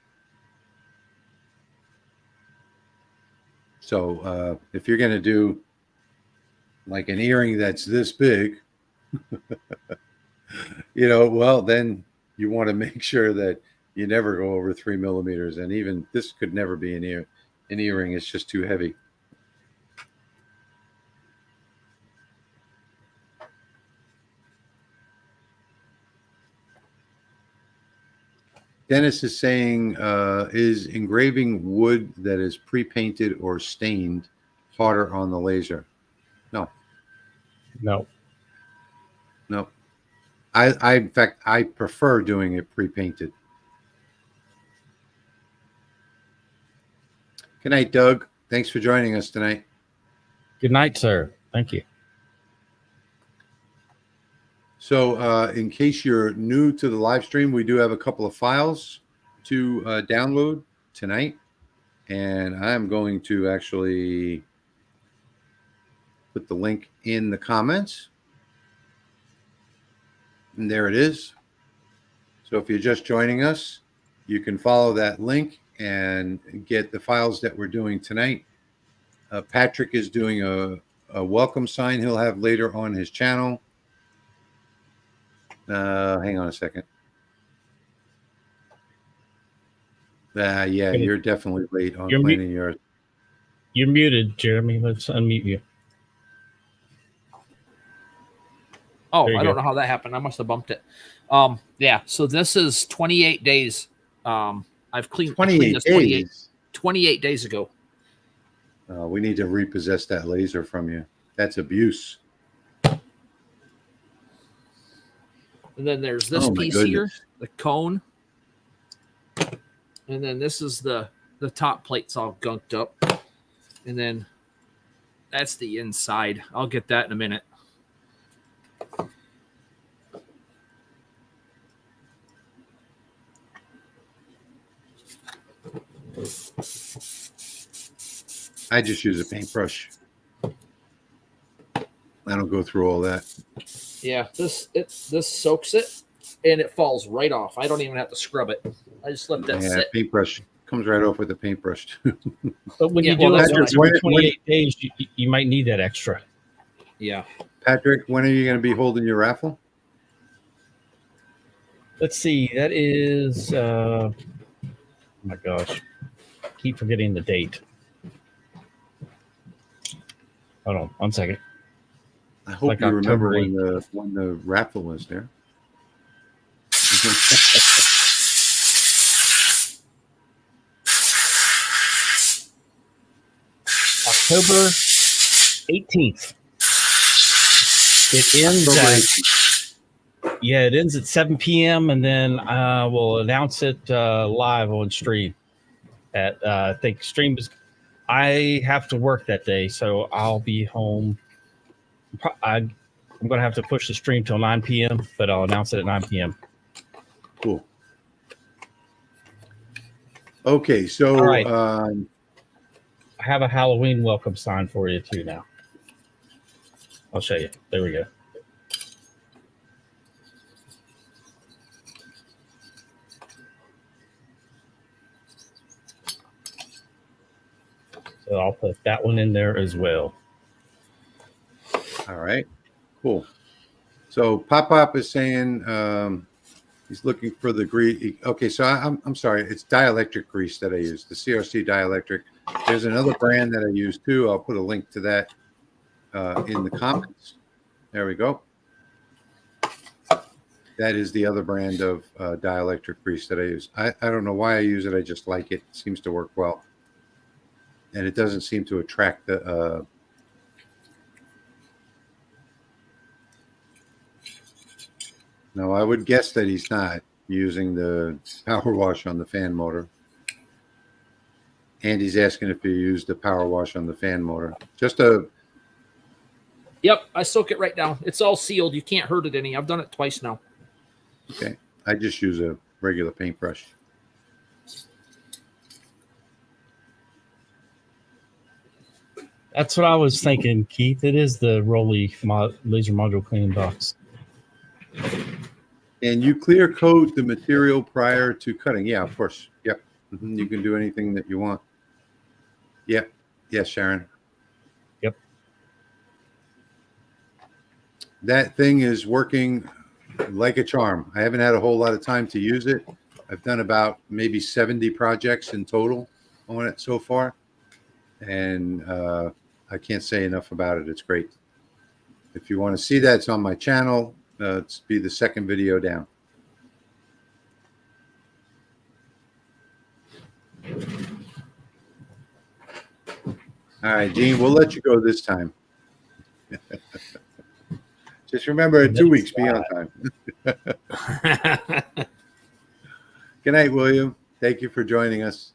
So if you're going to do like an earring that's this big, you know, well, then you want to make sure that you never go over 3 millimeters. And even this could never be an earring. It's just too heavy. Dennis is saying, is engraving wood that is pre-painted or stained harder on the laser? No. No. No. I in fact, I prefer doing it pre-painted. Good night, Doug. Thanks for joining us tonight. Good night, sir. Thank you. So in case you're new to the live stream, we do have a couple of files to download tonight. And I'm going to actually put the link in the comments. And there it is. So if you're just joining us, you can follow that link and get the files that we're doing tonight. Patrick is doing a welcome sign he'll have later on his channel. Hang on a second. Yeah, you're definitely late on planning yours. You're muted, Jeremy. Let's unmute you. Oh, I don't know how that happened. I must have bumped it. Yeah, so this is 28 days. I've cleaned 28 days. 28 days ago. We need to repossess that laser from you. That's abuse. And then there's this piece here, the cone. And then this is the top plate's all gunked up. And then that's the inside. I'll get that in a minute. I just use a paintbrush. I don't go through all that. Yeah, this soaks it and it falls right off. I don't even have to scrub it. I just let that sit. Paintbrush comes right off with the paintbrush. But when you do it for 28 days, you might need that extra. Yeah. Patrick, when are you going to be holding your raffle? Let's see. That is, oh my gosh, keep forgetting the date. Hold on 1 second. I hope like you remember when the raffle was there. October 18th. It ends it ends at 7 p.m. and then we'll announce it live on stream. At I think stream is. I have to work that day, so I'll be home. I'm going to have to push the stream till 9 p.m., but I'll announce it at 9 p.m. Cool. Okay, so All right. I have a Halloween welcome sign for you too now. I'll show you. There we go. So I'll put that one in there as well. all right, cool. So Pop is saying he's looking for the grease. Okay, so I'm sorry, it's dielectric grease that I use, the CRC dielectric. There's another brand that I use too. I'll put a link to that in the comments. There we go. That is the other brand of dielectric grease that I use. I don't know why I use it. I just like it. It seems to work well. And it doesn't seem to attract the... No, I would guess that he's not using the power wash on the fan motor. And he's asking if you use the power wash on the fan motor. Just a... Yep, I soak it right down. It's all sealed. You can't hurt it any. I've done it twice now. Okay. I just use a regular paintbrush. That's what I was thinking, Keith. It is the Rolly laser module cleaning box. And you clear coat the material prior to cutting. Yeah, of course. Yep. You can do anything that you want. Yep. Yes, Sharon. Yep. That thing is working like a charm. I haven't had a whole lot of time to use it. I've done about maybe 70 projects in total on it so far. And I can't say enough about it. It's great. If you want to see that, it's on my channel. It's be the second video down. All right, Gene, we'll let you go this time. Just remember, in 2 weeks, be on time. Good night, William. Thank you for joining us.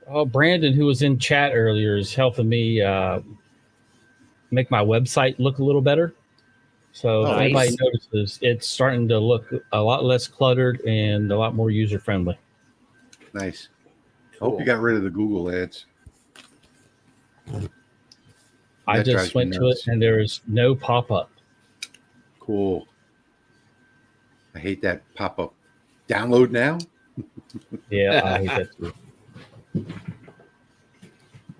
Oh, Brandon, who was in chat earlier, is helping me make my website look a little better. So if anybody notices, it's starting to look a lot less cluttered and a lot more user-friendly. Nice. Cool. Hope you got rid of the Google ads. I just went to it and there is no pop-up. Cool. I hate that pop-up. Download now? Yeah, I hate that too.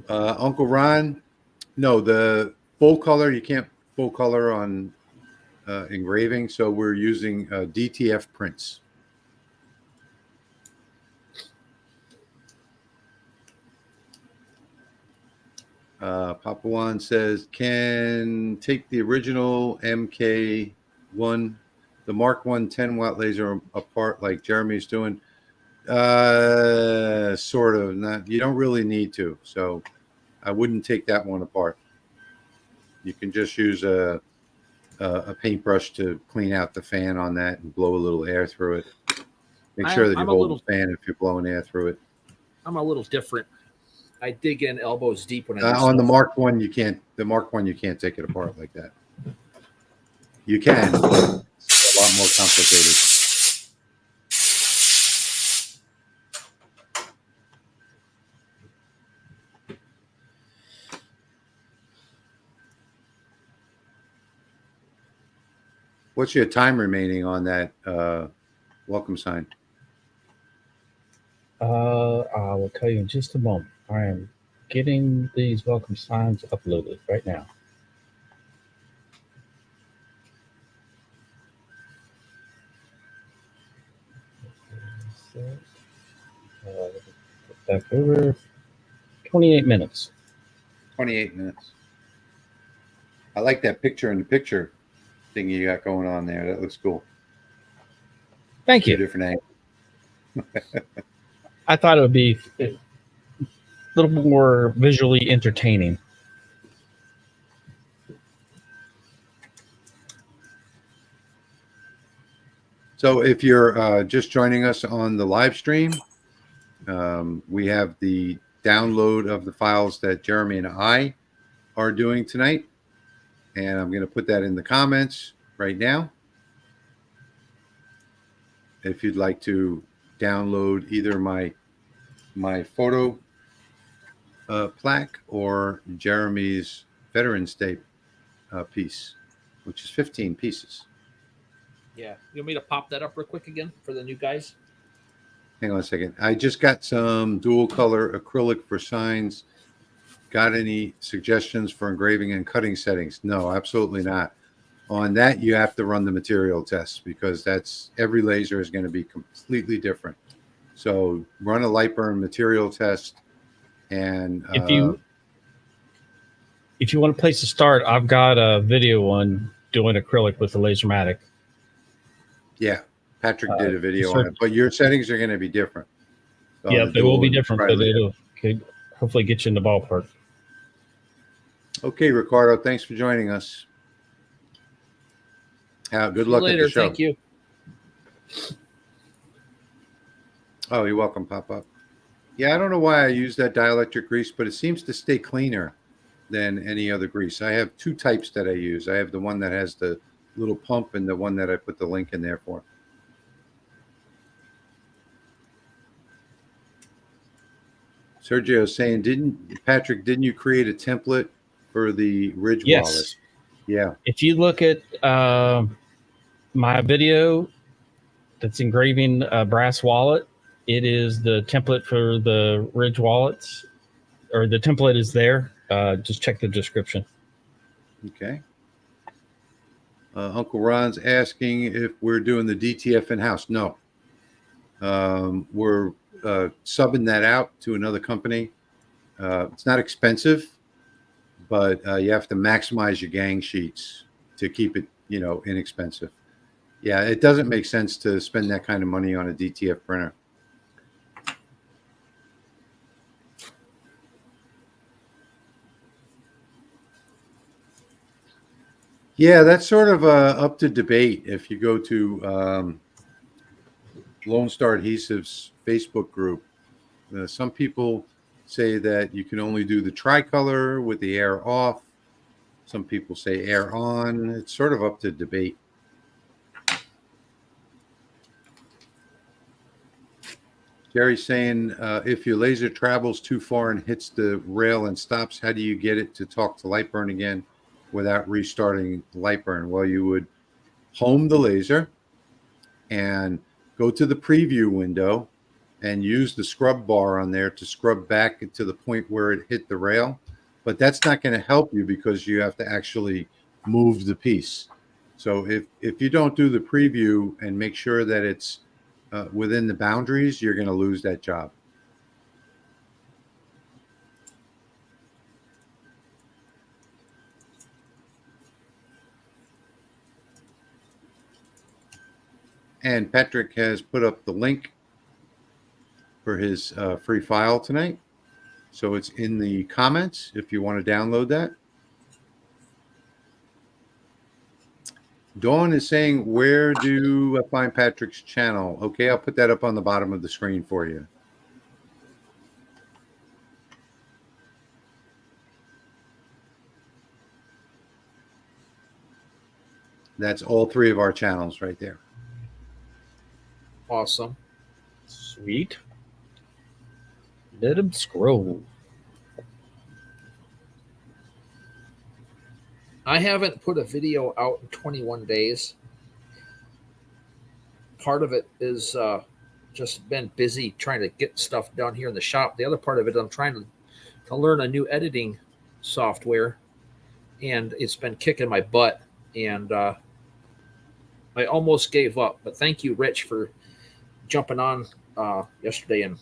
Uncle Ron, no, the full color, you can't full color on engraving, so we're using DTF prints. Papawan says, can take the original MK1, the Mark 1 10-watt laser apart like Jeremy's doing. Sort of. Not. You don't really need to, so I wouldn't take that one apart. You can just use a paintbrush to clean out the fan on that and blow a little air through it. Make sure that you hold the fan if you're blowing air through it. I'm a little different. I dig in elbows deep when I on the Mark 1, you can't. The Mark 1, you can't take it apart like that. You can. It's a lot more complicated. What's your time remaining on that welcome sign? I will tell you in just a moment. I am getting these welcome signs uploaded right now. Back over 28 minutes. 28 minutes. I like that picture in the picture thing you got going on there. That looks cool. Thank you. Two different angles. I thought it would be a little more visually entertaining. So if you're just joining us on the live stream, we have the download of the files that Jeremy and I are doing tonight. And I'm going to put that in the comments right now. if you'd like to download either my photo plaque or Jeremy's Veterans Day piece, which is 15 pieces. Yeah. You want me to pop that up real quick again for the new guys? Hang on a second. I just got some dual color acrylic for signs. Got any suggestions for engraving and cutting settings? No, absolutely not. On that, you have to run the material test because that's every laser is going to be completely different. So run a light burn material test. And If you want a place to start, I've got a video on doing acrylic with the Lasermatic. Yeah, Patrick did a video on it, but your settings are going to be different. Yeah, they will be different, but it'll hopefully get you in the ballpark. Okay, Ricardo, thanks for joining us. Good luck at the show. Thank you. Oh, you're welcome, Pop-Up. Yeah, I don't know why I use that dielectric grease, but it seems to stay cleaner than any other grease. I have two types that I use. I have the one that has the little pump and the one that I put the link in there for. Sergio saying, didn't you create a template for the Ridge wallet? Yeah. If you look at my video that's engraving a brass wallet, it is the template for the Ridge wallets, or the template is there. Just check the description. Okay. Uncle Ron's asking if we're doing the DTF in-house. No. We're subbing that out to another company. It's not expensive, but you have to maximize your gang sheets to keep it, inexpensive. Yeah, it doesn't make sense to spend that kind of money on a DTF printer. Yeah, that's sort of up to debate. If you go to Lone Star Adhesives Facebook group, some people say that you can only do the tricolor with the air off. Some people say air on. It's sort of up to debate. Jerry's saying, if your laser travels too far and hits the rail and stops, how do you get it to talk to Lightburn again without restarting Lightburn? Well, you would home the laser and go to the preview window and use the scrub bar on there to scrub back to the point where it hit the rail. But that's not going to help you because you have to actually move the piece. So if you don't do the preview and make sure that it's within the boundaries, you're going to lose that job. And Patrick has put up the link for his free file tonight. So it's in the comments if you want to download that. Dawn is saying, where do I find Patrick's channel? Okay, I'll put that up on the bottom of the screen for you. That's all three of our channels right there. Awesome. Sweet. Let him scroll. I haven't put a video out in 21 days. Part of it is just been busy trying to get stuff down here in the shop. The other part of it, I'm trying to learn a new editing software, and it's been kicking my butt. And I almost gave up. But thank you, Rich, for jumping on yesterday and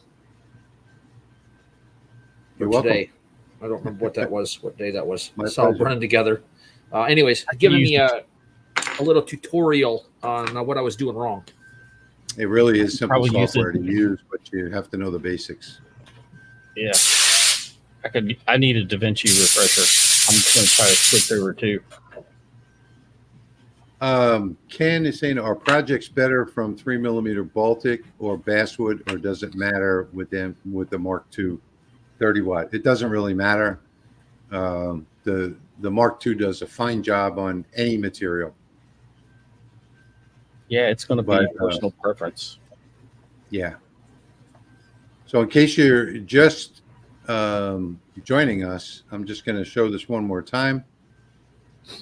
You're today. welcome. I don't remember what that was, what day that was. My It's all pleasure. running together. Anyways, giving me a little tutorial on what I was doing wrong. It really is simple Probably use software it. to use, but you have to know the basics. Yeah. I need a DaVinci refresher. I'm just going to try to switch over too. Ken is saying, are projects better from 3mm Baltic or Basswood, or does it matter with them with the Mark II 30 watt? It doesn't really matter. The Mark II does a fine job on any material. Yeah, it's going to be But, personal preference. yeah. So in case you're just joining us, I'm just going to show this one more time.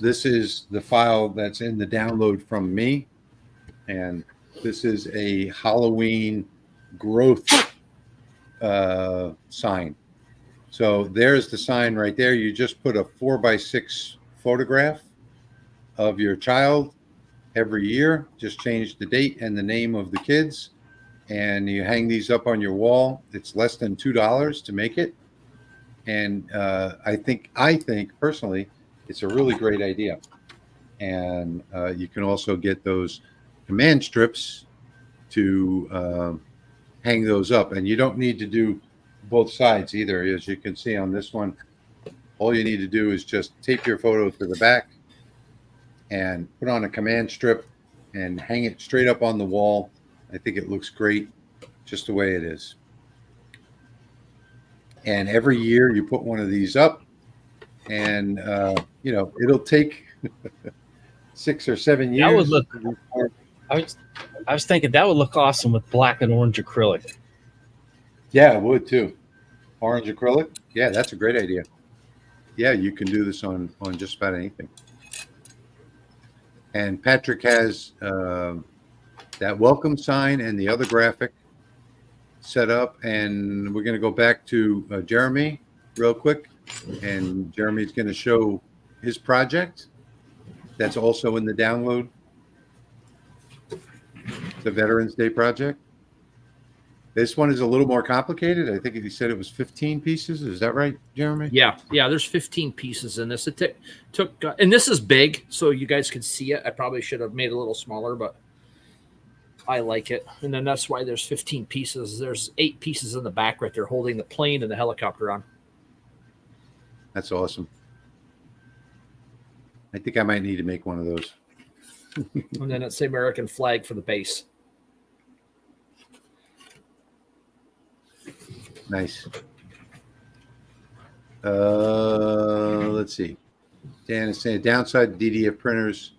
This is the file that's in the download from me. And this is a Halloween growth sign. So there's the sign right there. You just put a 4x6 photograph of your child every year. Just change the date and the name of the kids, and you hang these up on your wall. It's less than $2 to make it, and I think personally, it's a really great idea. And you can also get those command strips to hang those up, and you don't need to do both sides either. As you can see on this one, all you need to do is just tape your photo to the back and put on a command strip and hang it straight up on the wall. I think it looks great just the way it is. And every year you put one of these up, and it'll take 6 or 7 years. That would look. I was thinking that would look awesome with black and orange acrylic. Yeah, it would too. Orange acrylic. Yeah, that's a great idea. Yeah, you can do this on just about anything. And Patrick has that welcome sign and the other graphic set up. And we're going to go back to Jeremy real quick. And Jeremy's going to show his project that's also in the download. The Veterans Day project. This one is a little more complicated. I think he said it was 15 pieces. Is that right, Jeremy? Yeah. There's 15 pieces in this. It took, and this is big, so you guys could see it. I probably should have made it a little smaller, but I like it. And then that's why there's 15 pieces. There's 8 pieces in the back right there, holding the plane and the helicopter on. That's awesome. I think I might need to make one of those. And then it's the American flag for the base. Nice. Let's see. Dan is saying downside DTF printers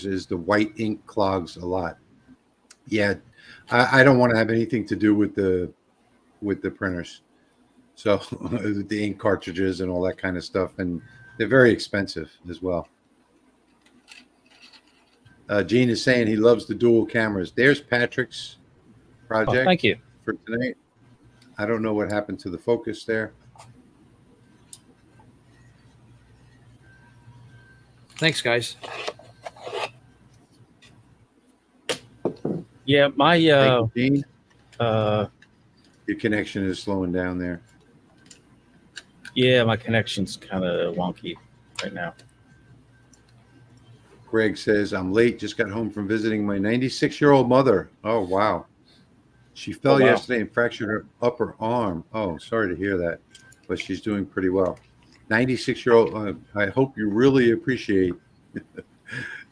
is the white ink clogs a lot. Yeah, I don't want to have anything to do with the printers. So the ink cartridges and all that kind of stuff, and they're very expensive as well. Gene is saying he loves the dual cameras. There's Patrick's project. Thank you for tonight. I don't know what happened to the focus there. Thanks, guys. Yeah, my Thank you, Gene. Your connection is slowing down there. Yeah, my connection's kind of wonky right now. Greg says, I'm late. Just got home from visiting my 96-year-old mother. Oh, wow. She fell yesterday and fractured her upper arm. Oh, sorry to hear that. But she's doing pretty well. 96-year-old. I hope you really appreciate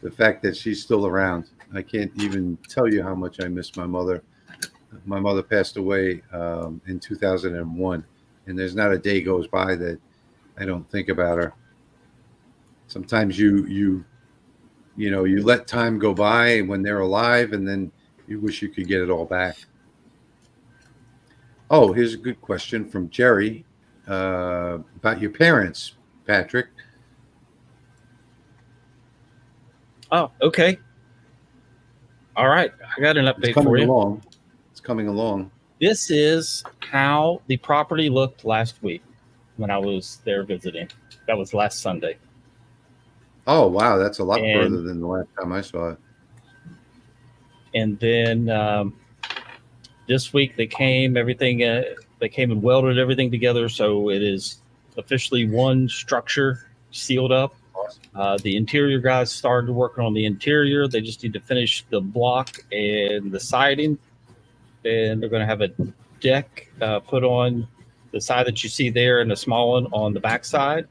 the fact that she's still around. I can't even tell you how much I miss my mother. My mother passed away in 2001. And there's not a day goes by that I don't think about her. Sometimes you let time go by when they're alive, and then you wish you could get it all back. Oh, here's a good question from Jerry about your parents, Patrick. Oh, okay. All right. I got an update for you. It's coming along. This is how the property looked last week when I was there visiting. That was last Sunday. Oh, wow. That's a lot further than the last time I saw it. And then this week they came and welded everything together. So it is officially one structure sealed up. The interior guys started working on the interior. They just need to finish the block and the siding. And they're going to have a deck put on the side that you see there and a small one on the back side.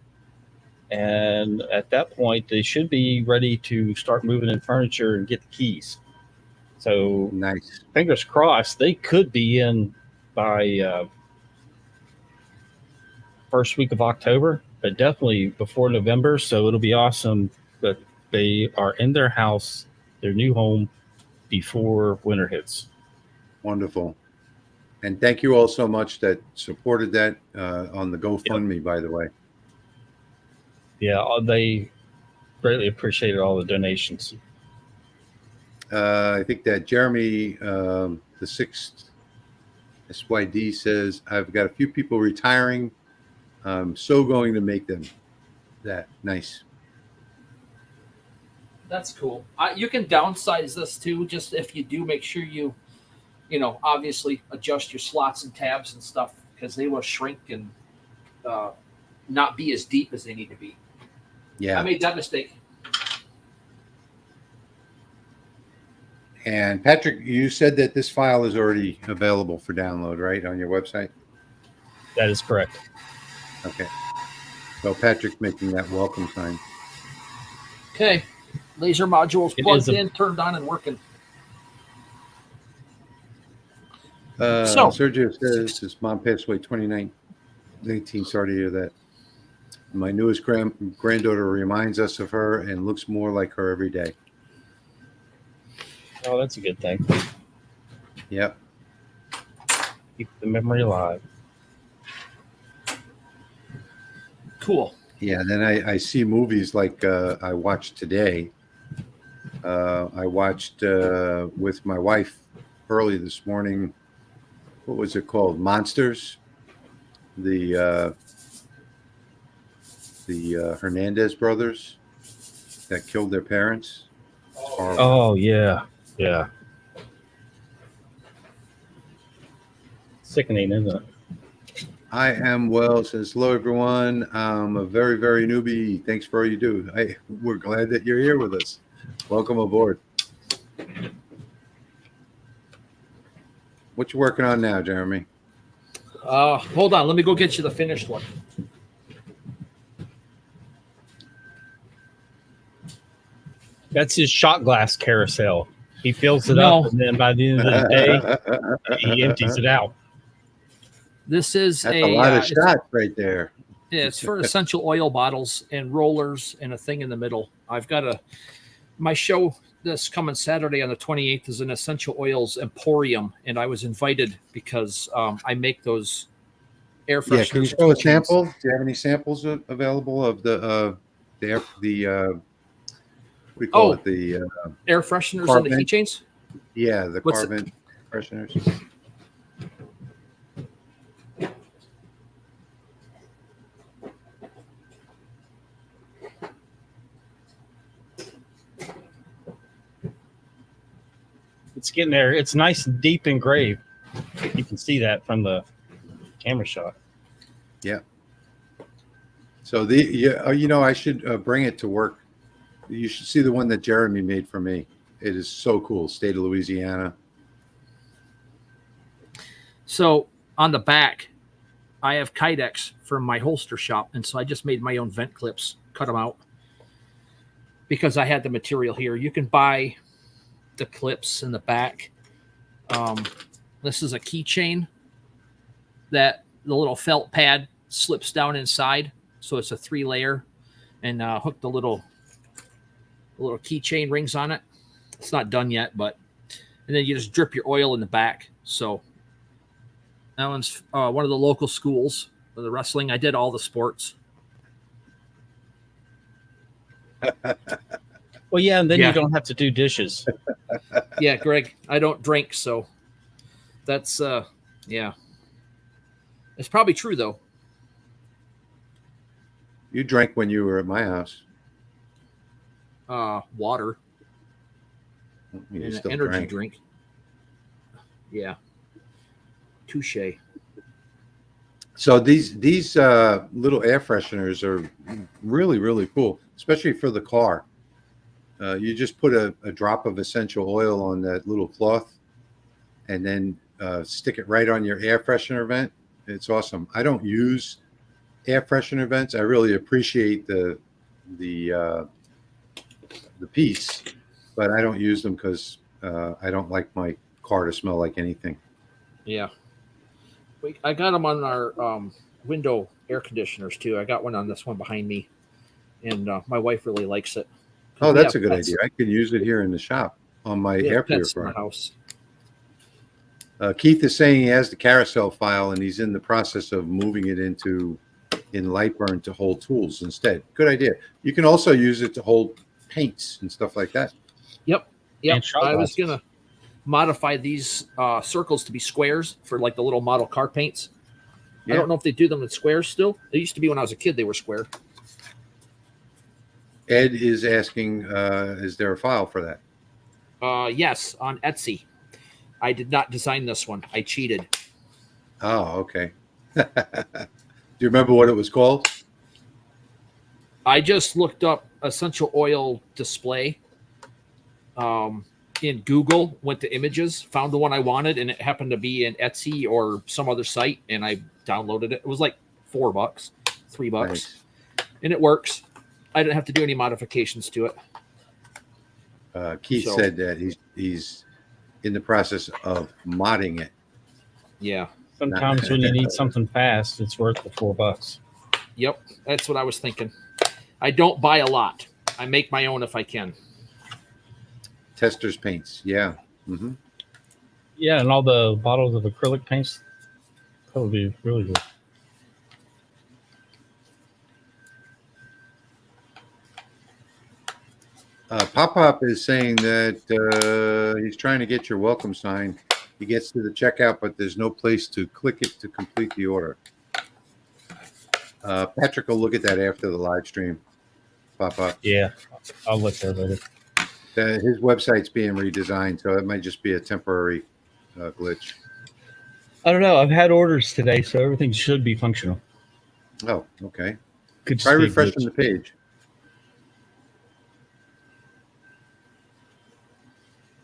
And at that point, they should be ready to start moving in furniture and get the keys. So nice. Fingers crossed, they could be in by first week of October, but definitely before November. So it'll be awesome that they are in their house their new home before winter hits. Wonderful. And thank you all so much that supported that on the GoFundMe, by the way. Yeah, they greatly appreciated all the donations. I think that Jeremy, the 6th SYD says, I've got a few people retiring. I'm so going to make them that. Nice. That's cool. You can downsize this too. Just if you do, make sure you obviously adjust your slots and tabs and stuff, because they will shrink and not be as deep as they need to be. Yeah. I made that mistake. And Patrick, you said that this file is already available for download, right, on your website? That is correct. Okay. So Patrick making that welcome sign. Okay. Laser modules It plugged is a- in, turned on, and working. So Sergio says his mom passed away 2019. Sorry to hear that. My newest granddaughter reminds us of her and looks more like her every day. Oh, that's a good thing. Yep. Keep the memory alive. Cool. Yeah. Then I see movies like I watched today. I watched with my wife early this morning. What was it called? Monsters. The Hernandez brothers that killed their parents. Oh, yeah. Yeah. Sickening, isn't it? I am well. Says hello, everyone. I'm a very, very newbie. Thanks for all you do. We're glad that you're here with us. Welcome aboard. What you working on now, Jeremy? Hold on. Let me go get you the finished one. That's his shot glass carousel. He fills it up, and then by the end of the day, he empties it out. This is That's a lot of shots right there. Yeah, it's for essential oil bottles and rollers and a thing in the middle. I've got my show this coming Saturday on the 28th is an essential oils emporium, and I was invited because I make those air fresheners. Yeah, can you show a sample? Do you have any samples available of the what do you call it? The air fresheners car and the vent? keychains? Yeah, the What's car vent fresheners. It's getting there. It's nice and deep engraved. You can see that from the camera shot. Yeah. So I should bring it to work. You should see the one that Jeremy made for me. It is so cool. State of Louisiana. So on the back, I have Kydex from my holster shop, and so I just made my own vent clips, cut them out because I had the material here. You can buy the clips in the back. This is a keychain that the little felt pad slips down inside, so it's a 3-layer, and hook the little keychain rings on it. It's not done yet, and then you just drip your oil in the back. So that one's one of the local schools for the wrestling. I did all the sports. Well, yeah, and then you don't have to do dishes. Yeah, Greg, I don't drink, so that's yeah. It's probably true though. You drank when you were at my house. Water. You And still an energy drank. drink. Yeah. Touche. So these little air fresheners are really, really cool, especially for the car. You just put a drop of essential oil on that little cloth and then stick it right on your air freshener vent. It's awesome. I don't use air freshener vents. I really appreciate the piece, but I don't use them because I don't like my car to smell like anything. Yeah. I got them on our window air conditioners too. I got one on this one behind me, and my wife really likes it. Oh, We that's have a good pets. idea. I could use it here in the shop on my We air have pets in purifier. the house. Keith is saying he has the carousel file and he's in the process of moving it in Lightburn to hold tools instead. Good idea. You can also use it to hold paints and stuff like that. Yep. And shot I was glasses. gonna modify these circles to be squares for like the little model car paints. Yeah. I don't know if they do them in squares still. It used to be when I was a kid they were square. Ed is asking, is there a file for that? Yes, on Etsy. I did not design this one. I cheated. Oh, okay. Do you remember what it was called? I just looked up essential oil display in Google, went to images, found the one I wanted, and it happened to be in Etsy or some other site, and I downloaded it. It was like $4, $3, Nice. and it works. I didn't have to do any modifications to it. Keith So- said that he's in the process of modding it. Yeah. Sometimes when you need something fast, it's worth the $4. Yep. That's what I was thinking. I don't buy a lot. I make my own if I can. Tester's paints. Yeah. Mm-hmm. Yeah, and all the bottles of acrylic paints, that would be really good. Pop is saying that he's trying to get your welcome sign. He gets to the checkout, but there's no place to click it to complete the order. Patrick will look at that after the live stream. Pop. Yeah, I'll look there later. His website's being redesigned, so it might just be a temporary glitch. I don't know. I've had orders today, so everything should be functional. Oh, okay. Could just Try be a refreshing glitch. the page.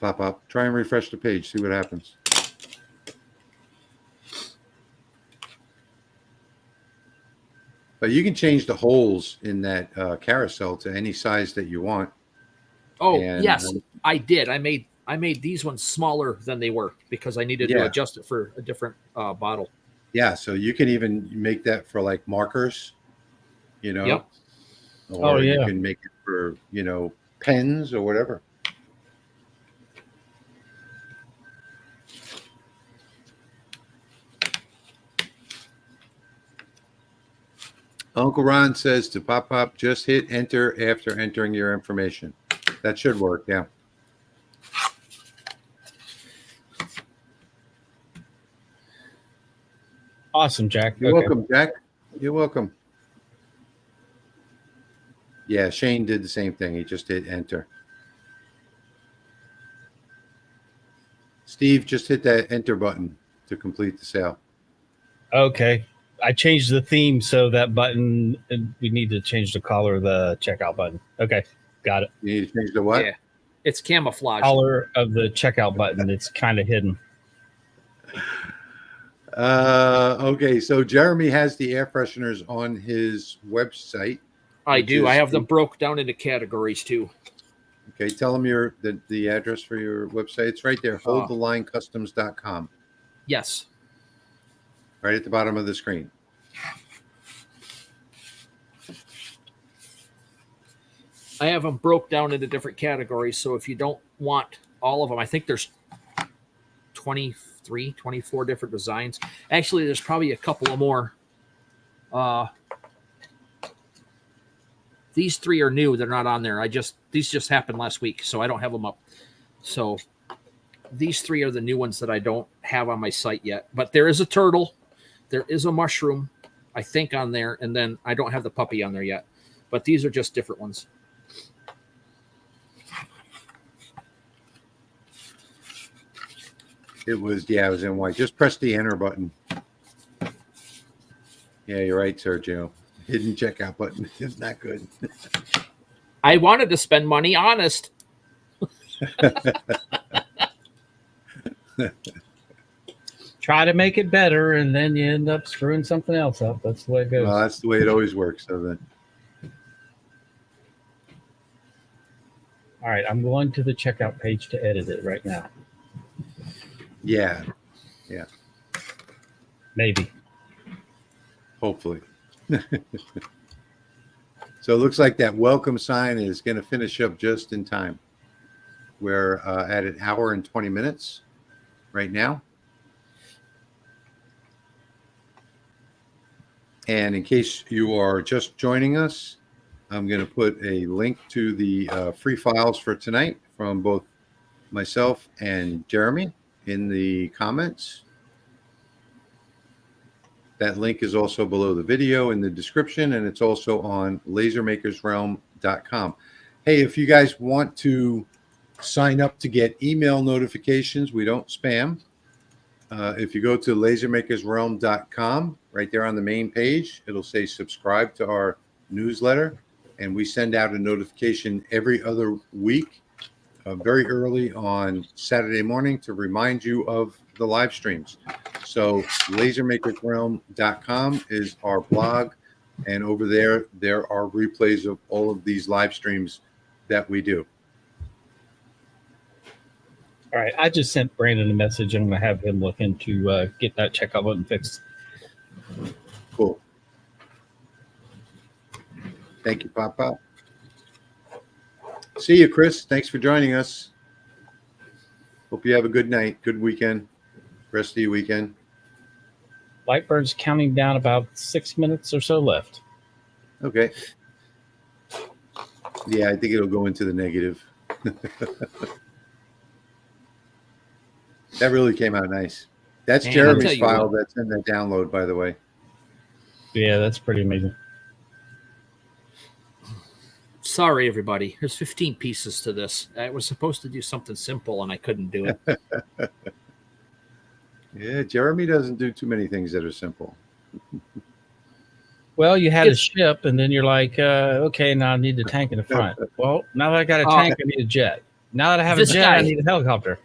Pop. Try and refresh the page. See what happens. But you can change the holes in that carousel to any size that you want. Oh, And, yes, I did. I made these ones smaller than they were because I needed to Yeah. adjust it for a different bottle. Yeah, so you can even make that for like markers, Yep. Or yeah. you can make it for, pens or whatever. Uncle Ron says to Pop, just hit enter after entering your information. That should work, yeah. Awesome, Jack. You're Okay. welcome, Jack. You're welcome. Yeah, Shane did the same thing. He just hit enter. Steve, just hit that enter button to complete the sale. Okay. I changed the theme so that button, we need to change the color of the checkout button. Okay. Got it. You need to change the what? Yeah, it's camouflage. Color of the checkout button. It's kind of hidden. Okay, so Jeremy has the air fresheners on his website. I which do. I is have them broke down into categories too. Okay, tell them the address for your website. It's right there, holdthelinecustoms.com, Yes. right at the bottom of the screen. I have them broke down into different categories. So if you don't want all of them, I think there's 23, 24 different designs. Actually, there's probably a couple of more. These 3 are new. They're not on there. These just happened last week, so I don't have them up. So these 3 are the new ones that I don't have on my site yet. But there is a turtle. There is a mushroom, I think, on there. And then I don't have the puppy on there yet. But these are just different ones. It was in white. Just press the enter button. Yeah, you're right, Sergio. Hidden checkout button is not good. I wanted to spend money, honest. Try to make it better, and then you end up screwing something else up. That's the way it goes. Well, that's the way it always works. So then, All right. I'm going to the checkout page to edit it right now. yeah, Maybe. hopefully. So it looks like that welcome sign is going to finish up just in time. We're at an hour and 20 minutes right now. And in case you are just joining us, I'm going to put a link to the free files for tonight from both myself and Jeremy in the comments. That link is also below the video in the description, and it's also on lasermakersrealm.com. Hey, if you guys want to sign up to get email notifications, we don't spam. If you go to lasermakersrealm.com, right there on the main page, it'll say subscribe to our newsletter, and we send out a notification every other week, very early on Saturday morning to remind you of the live streams. So lasermakersrealm.com is our blog, and over there are replays of all of these live streams that we do. All right, I just sent Brandon a message. I'm going to have him look into get that checkout button fixed. Cool. Thank you, Pop Pop. See you, Chris. Thanks for joining us. Hope you have a good night, good weekend, rest of your weekend. Lightbird's counting down about 6 minutes or so left. Okay. Yeah, I think it'll go into the negative. That really came out nice. That's Man, Jeremy's file that's in the download, by the way. Yeah, that's pretty amazing. Sorry, everybody. There's 15 pieces to this. I was supposed to do something simple, and I couldn't do it. Yeah, Jeremy doesn't do too many things that are simple. Well, you had a ship, and then you're like, okay, now I need a tank in the front. Well, now that I got a tank, I need a jet. Now that I have a jet, I need a helicopter.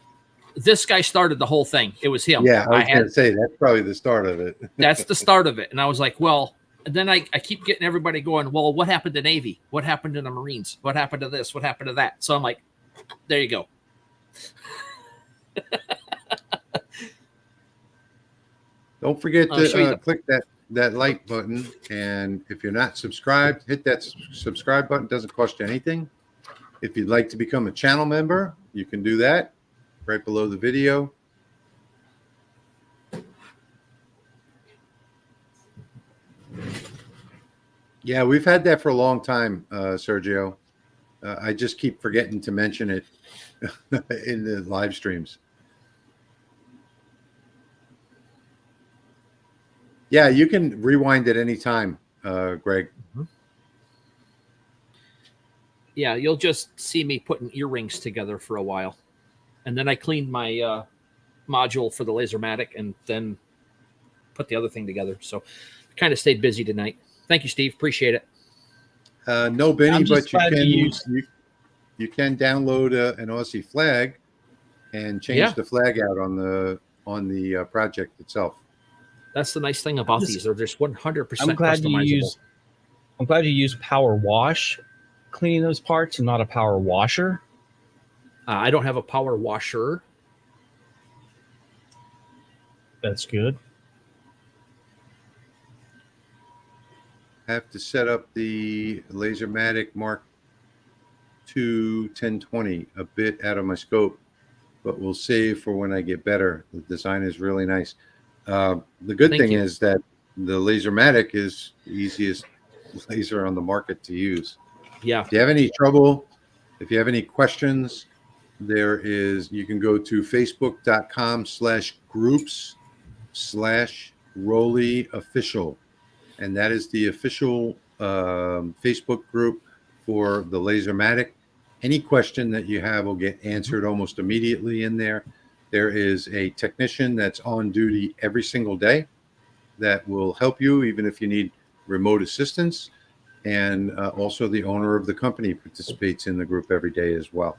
This guy started the whole thing. It was him. Yeah, I was going to say, that's probably the start of it. That's the start of it. And I was like, well, and then I keep getting everybody going, well, what happened to Navy? What happened to the Marines? What happened to this? What happened to that? So I'm like, there you go. Don't forget to click that like button. And if you're not subscribed, hit that subscribe button. It doesn't cost you anything. If you'd like to become a channel member, you can do that right below the video. Yeah, we've had that for a long time, Sergio. I just keep forgetting to mention it in the live streams. Yeah, you can rewind at any time, Greg. Mm-hmm. Yeah, you'll just see me putting earrings together for a while. And then I cleaned my module for the Lasermatic and then put the other thing together. So kind of stayed busy tonight. Thank you, Steve. Appreciate it. No, Benny, but you can download an Aussie flag and change the flag out on the project itself. That's the nice thing about these. They're just 100% customizable. I'm glad you use power wash cleaning those parts and not a power washer. I don't have a power washer. That's good. Have to set up the Lasermatic Mark II 1020 a bit out of my scope, but we'll save for when I get better. The design is really nice. The good thing is that the Lasermatic is the easiest laser on the market to use. Yeah. If you have any trouble, if you have any questions, you can go to facebook.com/groups/Rolly-official. And that is the official Facebook group for the Lasermatic. Any question that you have will get answered almost immediately in there. There is a technician that's on duty every single day that will help you, even if you need remote assistance. And also the owner of the company participates in the group every day as well.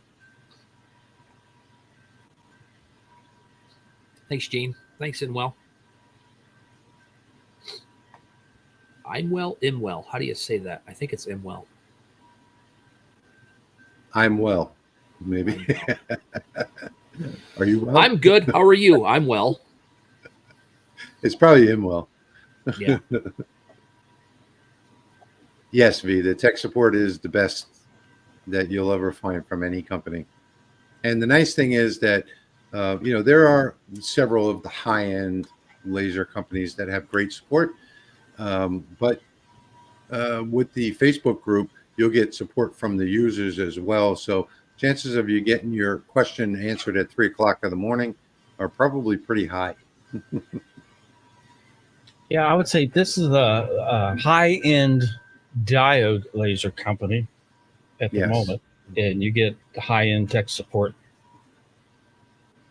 Thanks, Gene. Thanks, Inwell. Imwell. How do you say that? I think it's Imwell. I'm well, maybe. Are you well? I'm good. How are you? I'm well. It's probably Imwell. Yeah. Yes, V. The tech support is the best that you'll ever find from any company. And the nice thing is that, there are several of the high-end laser companies that have great support. But with the Facebook group, you'll get support from the users as well. So chances of you getting your question answered at 3 o'clock in the morning are probably pretty high. Yeah, I would say this is a high-end diode laser company at the Yes. moment, and you get high-end tech support.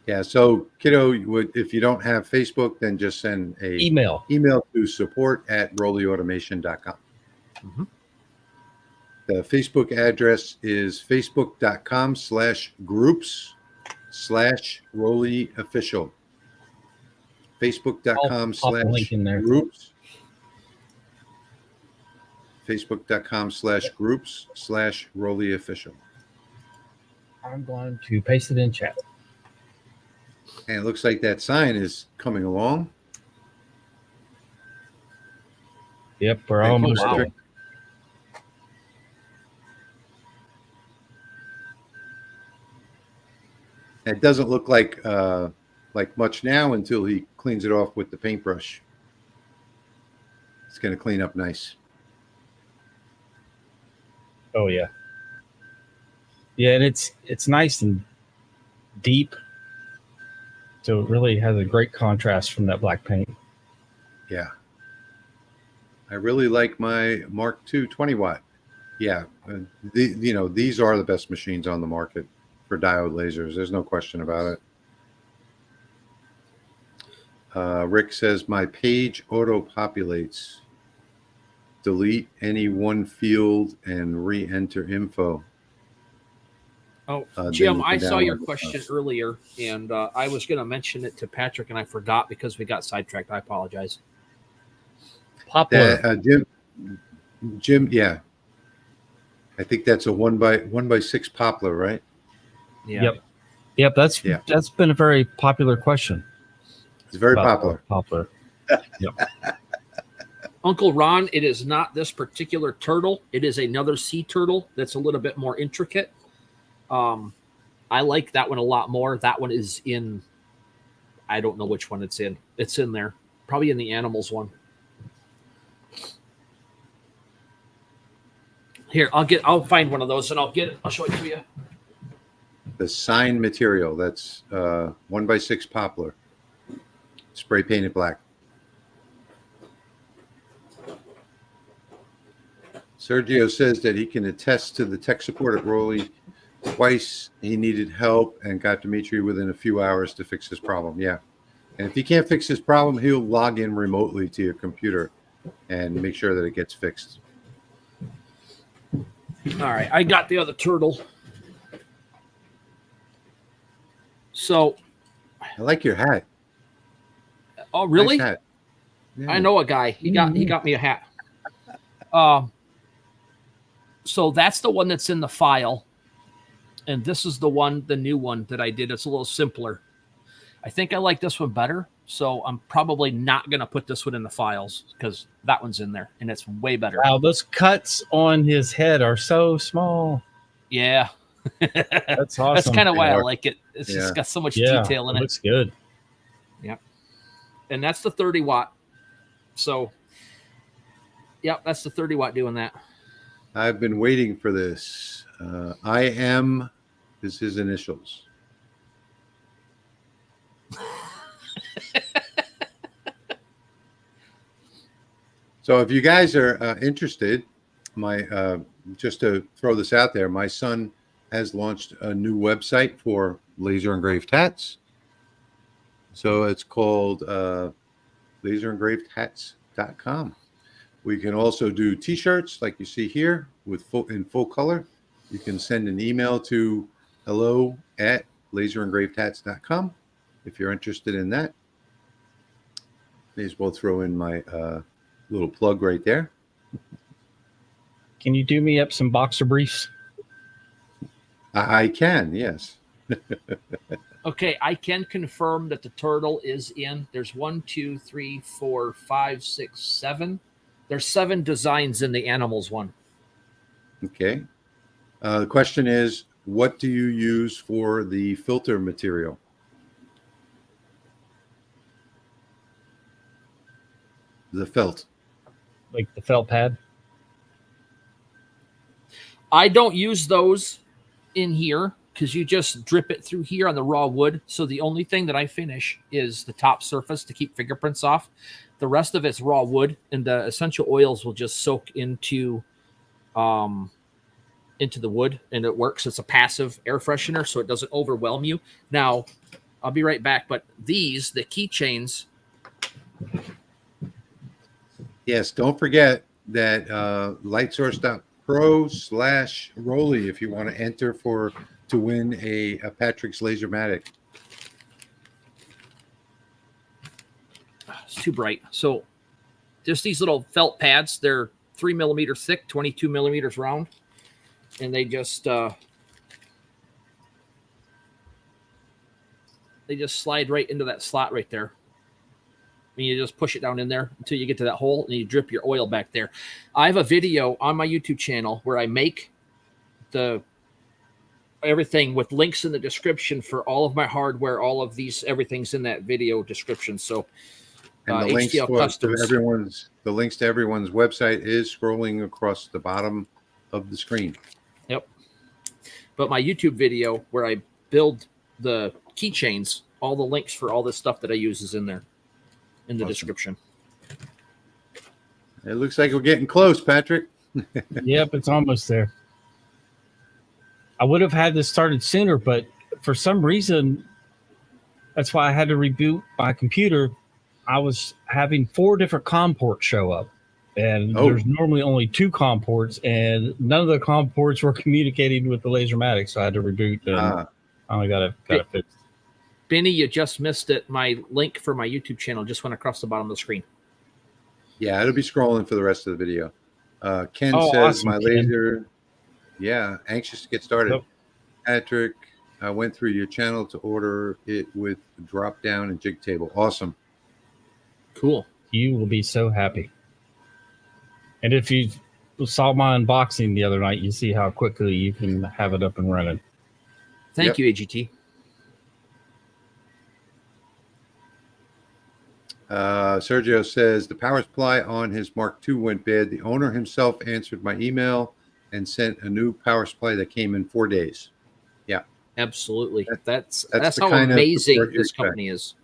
Yeah. So, kiddo, if you don't have Facebook, then just send a Email. to support@rollyautomation.com. Mm-hmm. The Facebook address is facebook.com/groups/RollyOfficial. I'll pop a link in there. Facebook.com/groups. Facebook.com/groups/RollyOfficial. I'm going to paste it in chat. And it looks like that sign is coming along. Yep, we're Thank you, almost Patrick. there. It doesn't look like much now until he cleans it off with the paintbrush. It's going to clean up nice. Oh yeah, yeah, and it's nice and deep, so it really has a great contrast from that black paint. Yeah. I really like my Mark II 20-watt. Yeah. These are the best machines on the market for diode lasers. There's no question about it. Rick says, my page auto-populates. Delete any one field and re-enter info. Oh, Then Jim, you I can saw your download the question files. earlier, and I was going to mention it to Patrick, and I forgot because we got sidetracked. I apologize. Poplar. Jim, yeah. I think that's a 1x6 poplar, right? Yeah. Yep. That's been a very popular question. It's very about popular. Poplar. Yep. Uncle Ron, it is not this particular turtle. It is another sea turtle that's a little bit more intricate. I like that one a lot more. That one is in, I don't know which one it's in. It's in there. Probably in the animals one. Here, I'll find one of those and I'll show it to you. The sign material, that's 1x6 poplar. Spray painted black. Sergio says that he can attest to the tech support at Rolly. Twice he needed help and got Dimitri within a few hours to fix his problem. Yeah. And if he can't fix his problem, he'll log in remotely to your computer and make sure that it gets fixed. All right, I got the other turtle. So, I like your hat. oh really? Nice hat. Yeah. I know a guy. He got me a hat. So that's the one that's in the file, and this is the new one that I did. It's a little simpler. I think I like this one better, so I'm probably not going to put this one in the files because that one's in there, and it's way better. Wow, those cuts on his head are so small. Yeah. That's awesome. That's kind of why I like it. It's just got so much detail in it. Looks good. Yeah. And that's the 30 watt. So, yeah, that's the 30 watt doing that. I've been waiting for this. IM is his initials. So if you guys are interested, just to throw this out there, my son has launched a new website for laser engraved hats. So it's called laserengravedhats.com. We can also do t-shirts like you see here in full color. You can send an email to hello@laserengravedhats.com if you're interested in that. May as well throw in my little plug right there. Can you do me up some boxer briefs? I can, yes. Okay, I can confirm that the turtle is in. There's 1, 2, 3, 4, 5, 6, 7. There's 7 designs in the animals one. Okay. The question is, what do you use for the filter material? The felt. Like the felt pad. I don't use those in here because you just drip it through here on the raw wood. So the only thing that I finish is the top surface to keep fingerprints off. The rest of it's raw wood, and the essential oils will just soak into the wood, and it works. It's a passive air freshener, so it doesn't overwhelm you. Now, I'll be right back, but the keychains. Yes, don't forget that lightsource.pro/Rolly if you want to enter to win a Patrick's Lasermatic. It's too bright. So just these little felt pads. They're 3 millimeters thick, 22 millimeters round, and they just slide right into that slot right there. And you just push it down in there until you get to that hole, and you drip your oil back there. I have a video on my YouTube channel where I make everything with links in the description for all of my hardware. All of these, everything's in that video description. So, and the links HTL Customs. The links to everyone's website is scrolling across the bottom of the screen. Yep. But my YouTube video where I build the keychains, all the links for all this stuff that I use is in there in the description. It looks like we're getting close, Patrick. Yep, it's almost there. I would have had this started sooner, but for some reason, that's why I had to reboot my computer. I was having 4 different COM ports show up, and there's normally only 2 COM ports, and none of the COM ports were communicating with the Lasermatic, so I had to reboot. And I only got it fixed. Benny, you just missed it. My link for my YouTube channel just went across the bottom of the screen. Yeah, it'll be scrolling for the rest of the video. Ken says, awesome, my Ken. laser. Yeah, anxious to get started. Yep. Patrick, I went through your channel to order it with drop down and jig table. Awesome. Cool. You will be so happy. And if you saw my unboxing the other night, you see how quickly you can have it up and running. Thank you, AGT. Sergio says the power supply on his Mark II went bad. The owner himself answered my email and sent a new power supply that came in 4 days. Yeah, absolutely. That's the how kind of amazing support you this expect. company is.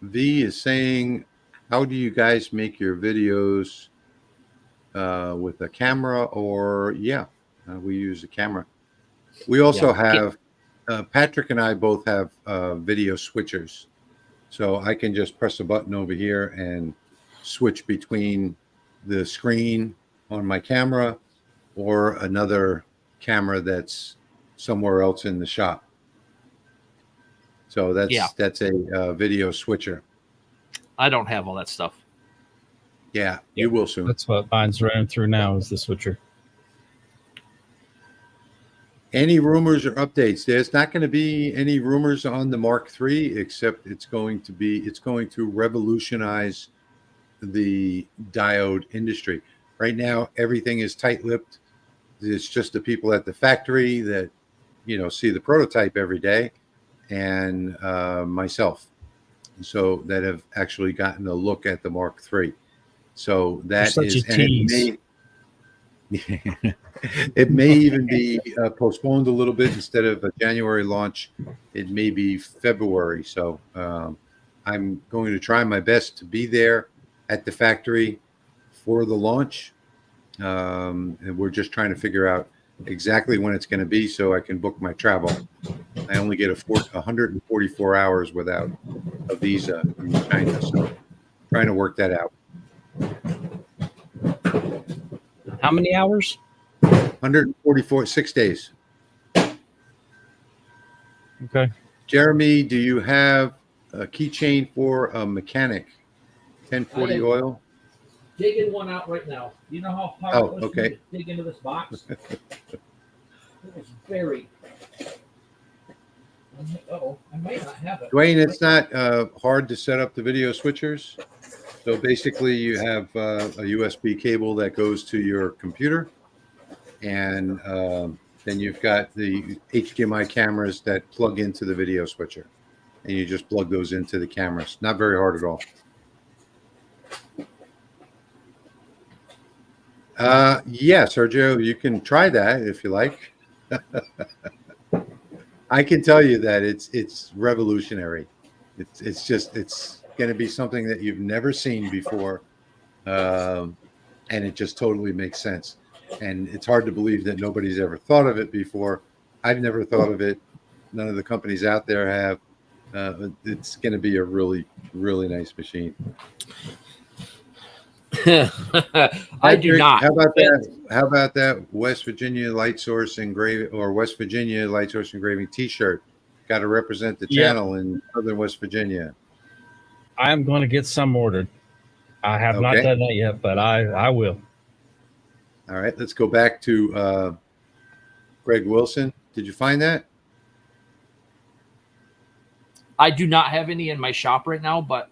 V is saying, how do you guys make your videos with a camera? Or we use a camera. We also have Patrick and I both have video switchers, so I can just press a button over here and switch between the screen on my camera or another camera that's somewhere else in the shop. So that's a video switcher. I don't have all that stuff. Yeah, you will soon. That's what mine's running through now is the switcher. Any rumors or updates? There's not going to be any rumors on the Mark III, except it's going to revolutionize the diode industry. Right now, everything is tight-lipped. It's just the people at the factory that, see the prototype every day, and myself, so that have actually gotten a look at the Mark III. So that is, it may even be postponed a little bit. Instead of a January launch, it may be February. So I'm going to try my best to be there at the factory for the launch. And we're just trying to figure out exactly when it's going to be so I can book my travel. I only get 144 hours without a visa in China. So trying to work that out. How many hours? 144, 6 days. Okay. Jeremy, do you have a keychain for a mechanic? 1040 oil? Digging one out right now. You know how hard it was okay. to dig into this box? It was very. Oh, I might not have it. Dwayne, it's not hard to set up the video switchers. So basically, you have a USB cable that goes to your computer, and then you've got the HDMI cameras that plug into the video switcher, and you just plug those into the cameras. Not very hard at all. Yeah, Sergio, you can try that if you like. I can tell you that it's revolutionary. It's going to be something that you've never seen before, and it just totally makes sense. And it's hard to believe that nobody's ever thought of it before. I've never thought of it. None of the companies out there have. It's going to be a really, really nice machine. I do not. How about that? How about that West Virginia Light Source Engraving or West Virginia Light Source Engraving T-shirt? Got to represent the channel in Southern West Virginia. I am going to get some ordered. I have not done that yet, but I will. All right, let's go back to Greg Wilson. Did you find that? I do not have any in my shop right now, but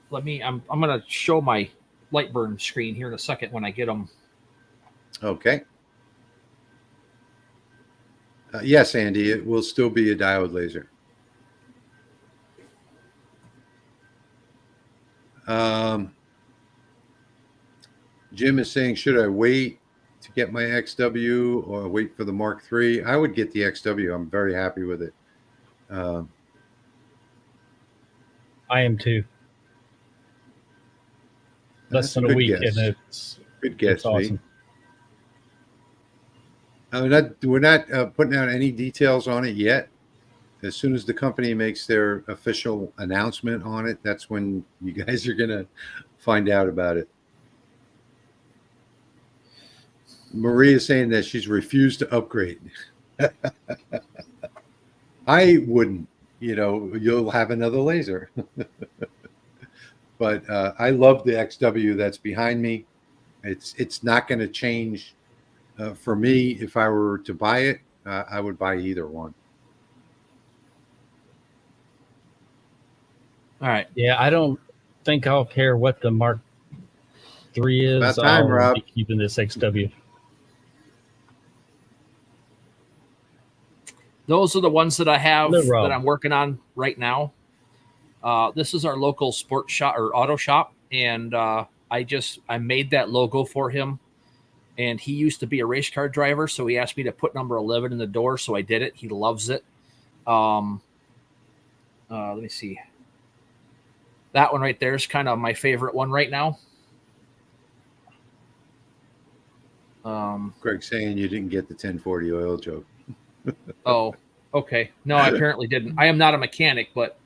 let me. I'm going to show my Lightburn screen here in a second when I get them. Okay. Yes, Andy, it will still be a diode laser. Jim is saying, should I wait to get my XW or wait for the Mark III? I would get the XW. I'm very happy with it. I am too. Less than a week, guess. and it's good guess. It's awesome. We're not putting out any details on it yet. As soon as the company makes their official announcement on it, that's when you guys are going to find out about it. Maria is saying that she's refused to upgrade. I wouldn't. You'll have another laser. But I love the XW that's behind me. It's not going to change for me. If I were to buy it, I would buy either one. All right. Yeah, I don't think I'll care what the Mark III is. About time, I'll Rob. be keeping this XW. Those are the ones that I have No problem. that I'm working on right now. This is our local sports shop or auto shop, and I made that logo for him. And he used to be a race car driver, so he asked me to put number 11 in the door, so I did it. He loves it. Let me see. That one right there is kind of my favorite one right now. Greg saying you didn't get the 1040 oil joke. Oh, okay. No, I apparently didn't. I am not a mechanic, but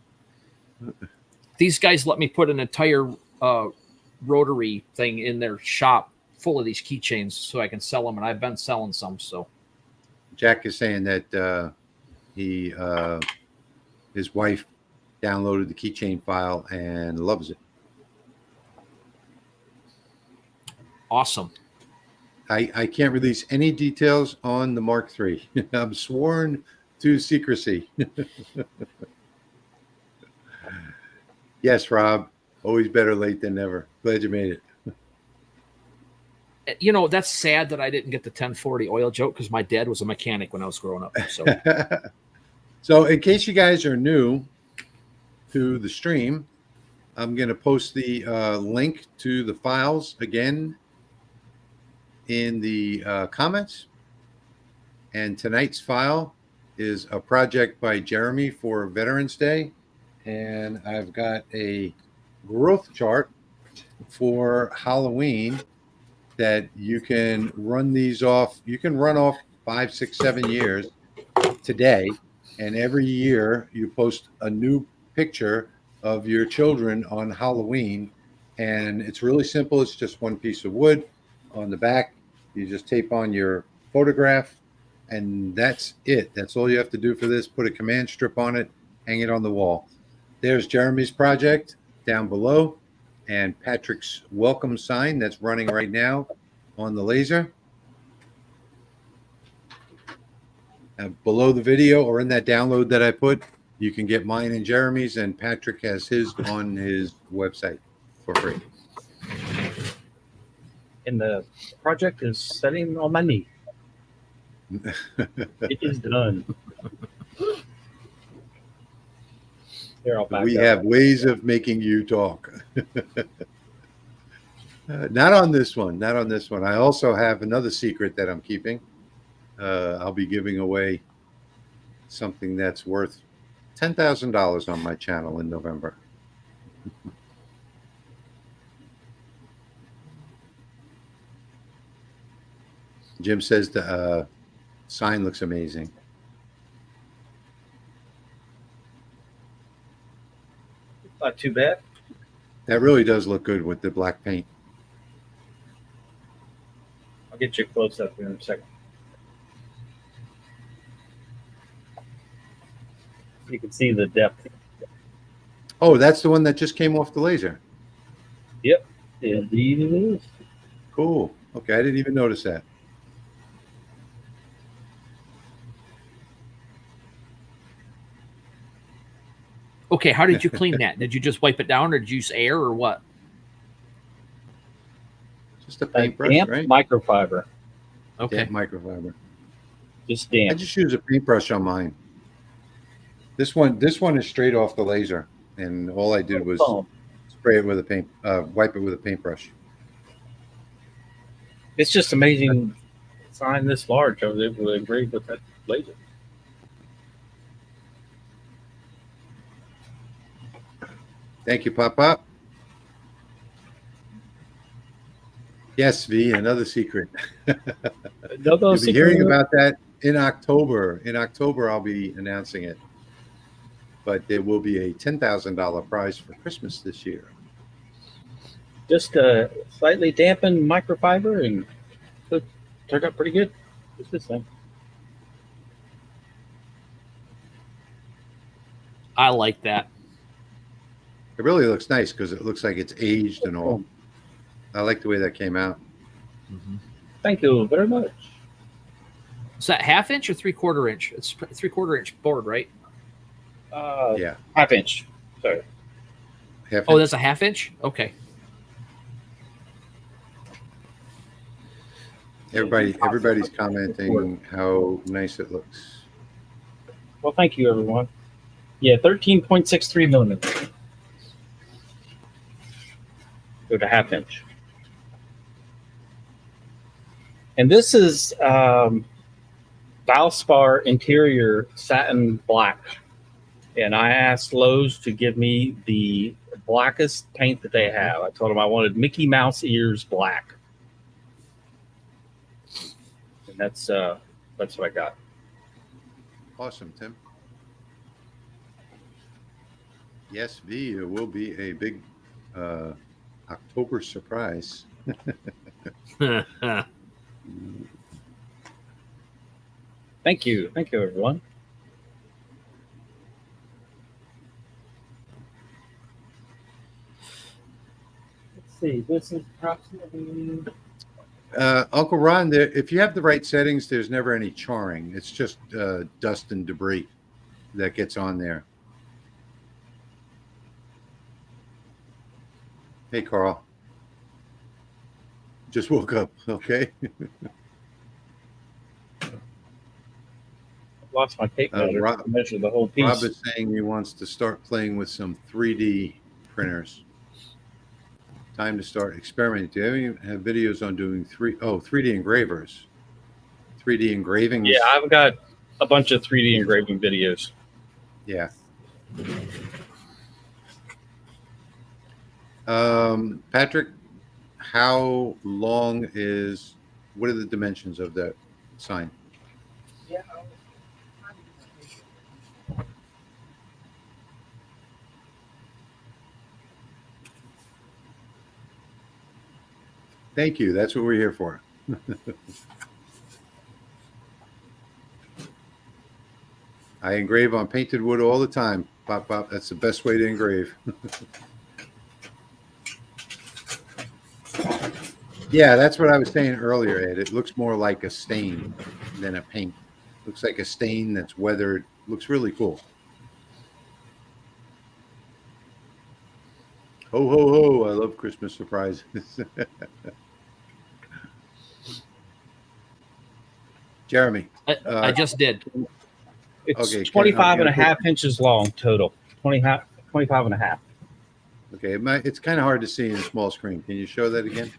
these guys let me put an entire rotary thing in their shop full of these keychains so I can sell them, and I've been selling some. So Jack is saying that his wife downloaded the keychain file and loves it. awesome. I can't release any details on the Mark III. I'm sworn to secrecy. Yes, Rob. Always better late than never. Glad you made it. That's sad that I didn't get the 1040 oil joke because my dad was a mechanic when I was growing up. So, So in case you guys are new to the stream, I'm going to post the link to the files again in the comments. And tonight's file is a project by Jeremy for Veterans Day. And I've got a growth chart for Halloween that you can run these off. You can run off 5, 6, 7 years today. And every year you post a new picture of your children on Halloween. And it's really simple. It's just one piece of wood. On the back, you just tape on your photograph, and that's it. That's all you have to do for this. Put a command strip on it, hang it on the wall. There's Jeremy's project down below, and Patrick's welcome sign that's running right now on the laser. below the video or in that download that I put, you can get mine and Jeremy's, and Patrick has his on his website for free. And the project is setting on my knee. It is done. Here, I'll back We up. have ways of making you talk. Not on this one. Not on this one. I also have another secret that I'm keeping. I'll be giving away something that's worth $10,000 on my channel in November. Jim says the sign looks amazing. Not too bad. That really does look good with the black paint. I'll get you close up here in a second. You can see the depth. Oh, that's the one that just came off the laser. Yep, indeed it is. Cool. Okay, I didn't even notice that. Okay, how did you clean that? Did you just wipe it down, or did you use air, or what? Just a paintbrush, Damp right? microfiber. Okay. Damp microfiber. Just I damp. just use a paintbrush on mine. This one is straight off the laser, and all I did was Foam. spray it with a paint, wipe it with a paintbrush. It's just amazing. Sign this large. I was able to engrave with that laser. Thank you, Pop Pop. Yes, V, another secret. You'll be hearing about that in October. In October, I'll be announcing it. But there will be a $10,000 prize for Christmas this year. Just a slightly dampened microfiber, and it turned out pretty good. What's this thing? I like that. It really looks nice because it looks like it's aged and all. I like the way that came out. Thank you very much. Is that 1/2 inch or 3/4 inch? It's 3/4 inch board, right? Yeah. 1/2 inch. Sorry. Half Oh, inch. that's a 1/2 inch? Okay. Everybody's commenting how nice it looks. Well, thank you, everyone. Yeah, 13.63 millimeters. Go to 1/2 inch. And this is Valspar interior satin black. And I asked Lowe's to give me the blackest paint that they have. I told them I wanted Mickey Mouse ears black. And that's what I got. Awesome, Tim. Yes, V, it will be a big October surprise. Thank you. Thank you, everyone. Let's see. This is approximately... Uncle Ron, if you have the right settings, there's never any charring. It's just dust and debris that gets on there. Hey, Carl. Just woke up, okay? Lost my tape measure. Rob, Measure the whole piece. Rob is saying he wants to start playing with some 3D printers. Time to start experimenting. Do you have videos on doing 3D engravers? 3D engraving? Yeah, I've got a bunch of 3D engraving videos. Yeah. Patrick, how long what are the dimensions of that sign? Yeah. Thank you. That's what we're here for. I engrave on painted wood all the time. Pop, pop. That's the best way to engrave. Yeah, that's what I was saying earlier, Ed. It looks more like a stain than a paint. Looks like a stain that's weathered. Looks really cool. Ho, ho, ho. I love Christmas surprises. Jeremy. I just did. It's Okay, 25 and a I'm gonna half inches long total. 25 and a half. Okay, it's kind of hard to see in a small screen. Can you show that again?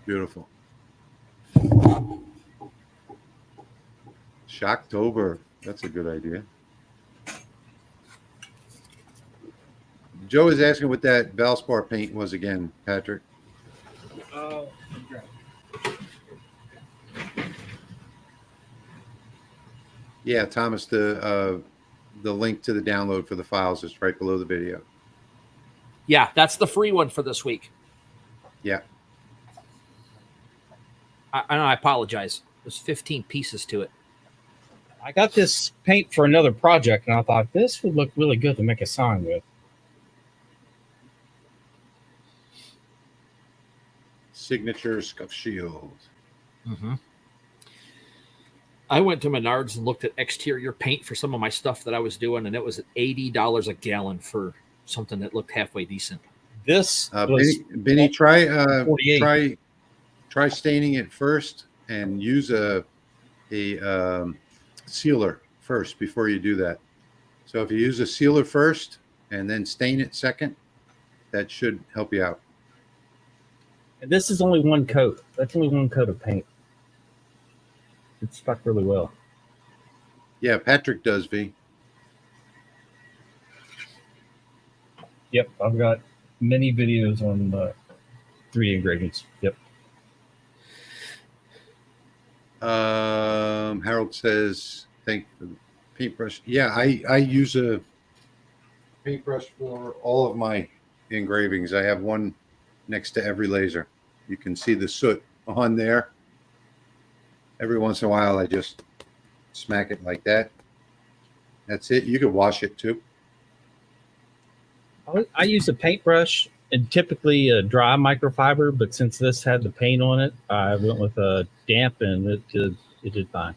Beautiful. Shocktober. That's a good idea. Joe is asking what that Valspar paint was again, Patrick. Yeah, Thomas, the link to the download for the files is right below the video. Yeah, that's the free one for this week. Yeah. I apologize. There's 15 pieces to it. I got this paint for another project, and I thought this would look really good to make a sign with. Signature Scuff Shield. Mm-hmm. I went to Menards and looked at exterior paint for some of my stuff that I was doing, and it was $80 a gallon for something that looked halfway decent. This was Benny, try 48. try staining it first and use a sealer first before you do that. So if you use a sealer first and then stain it second, that should help you out. And this is only one coat. That's only one coat of paint. It stuck really well. Yeah, Patrick does, V. Yep, I've got many videos on 3D engravings. Yep. Harold says, thank you for the paintbrush. Yeah, I use a paintbrush for all of my engravings. I have one next to every laser. You can see the soot on there. Every once in a while, I just smack it like that. That's it. You could wash it too. I use a paintbrush and typically a dry microfiber, but since this had the paint on it, I went with a damp, and it did fine.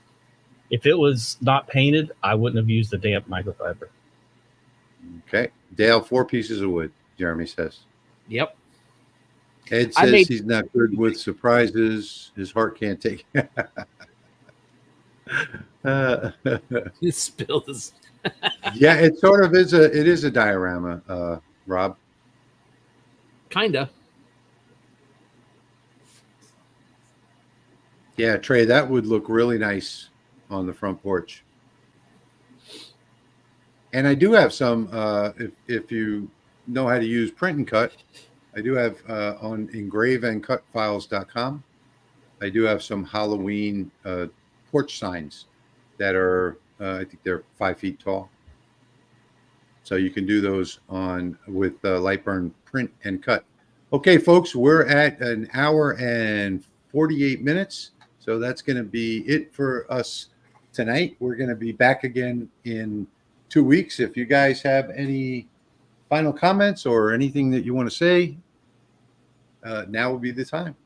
If it was not painted, I wouldn't have used the damp microfiber. Okay. Dale, 4 pieces of wood, Jeremy says. Yep. Ed says he's not good with surprises. His heart can't take it. You spilled this. Yeah, it sort of is it is a diorama, Rob. Kinda. Yeah, Trey, that would look really nice on the front porch. And I do have some, if you know how to use print and cut, I do have on engravingcutfiles.com, I do have some Halloween porch signs that are, I think they're 5 feet tall. So you can do those with Lightburn print and cut. Okay, folks, we're at 1 hour and 48 minutes. So that's going to be it for us tonight. We're going to be back again in 2 weeks. If you guys have any final comments or anything that you want to say, now would be the time.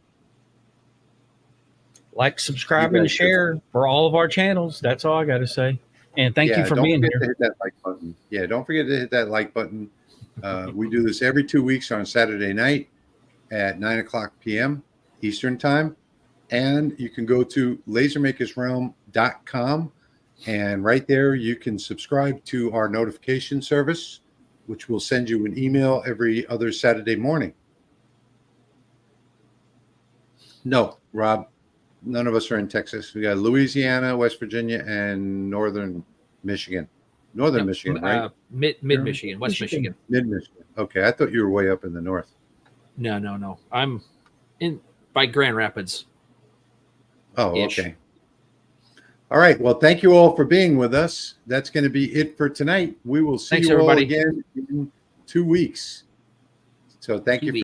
Like, subscribe, and share for all of our channels. That's all I got to say. And thank you for being here. To hit that like button. Yeah, don't forget to hit that like button. We do this every 2 weeks on Saturday night at 9:00 p.m. Eastern time. And you can go to lasermakersrealm.com, and right there you can subscribe to our notification service, which will send you an email every other Saturday morning. No, Rob, none of us are in Texas. We got Louisiana, West Virginia, and northern Michigan. Northern Michigan, right? Mid Michigan, West Michigan. Mid Michigan. Okay, I thought you were way up in the north. No. I'm in by Grand Rapids. Oh, okay. All right. Well, thank you all for being with us. That's going to be it for tonight. We will see you all again in 2 weeks. So thank you.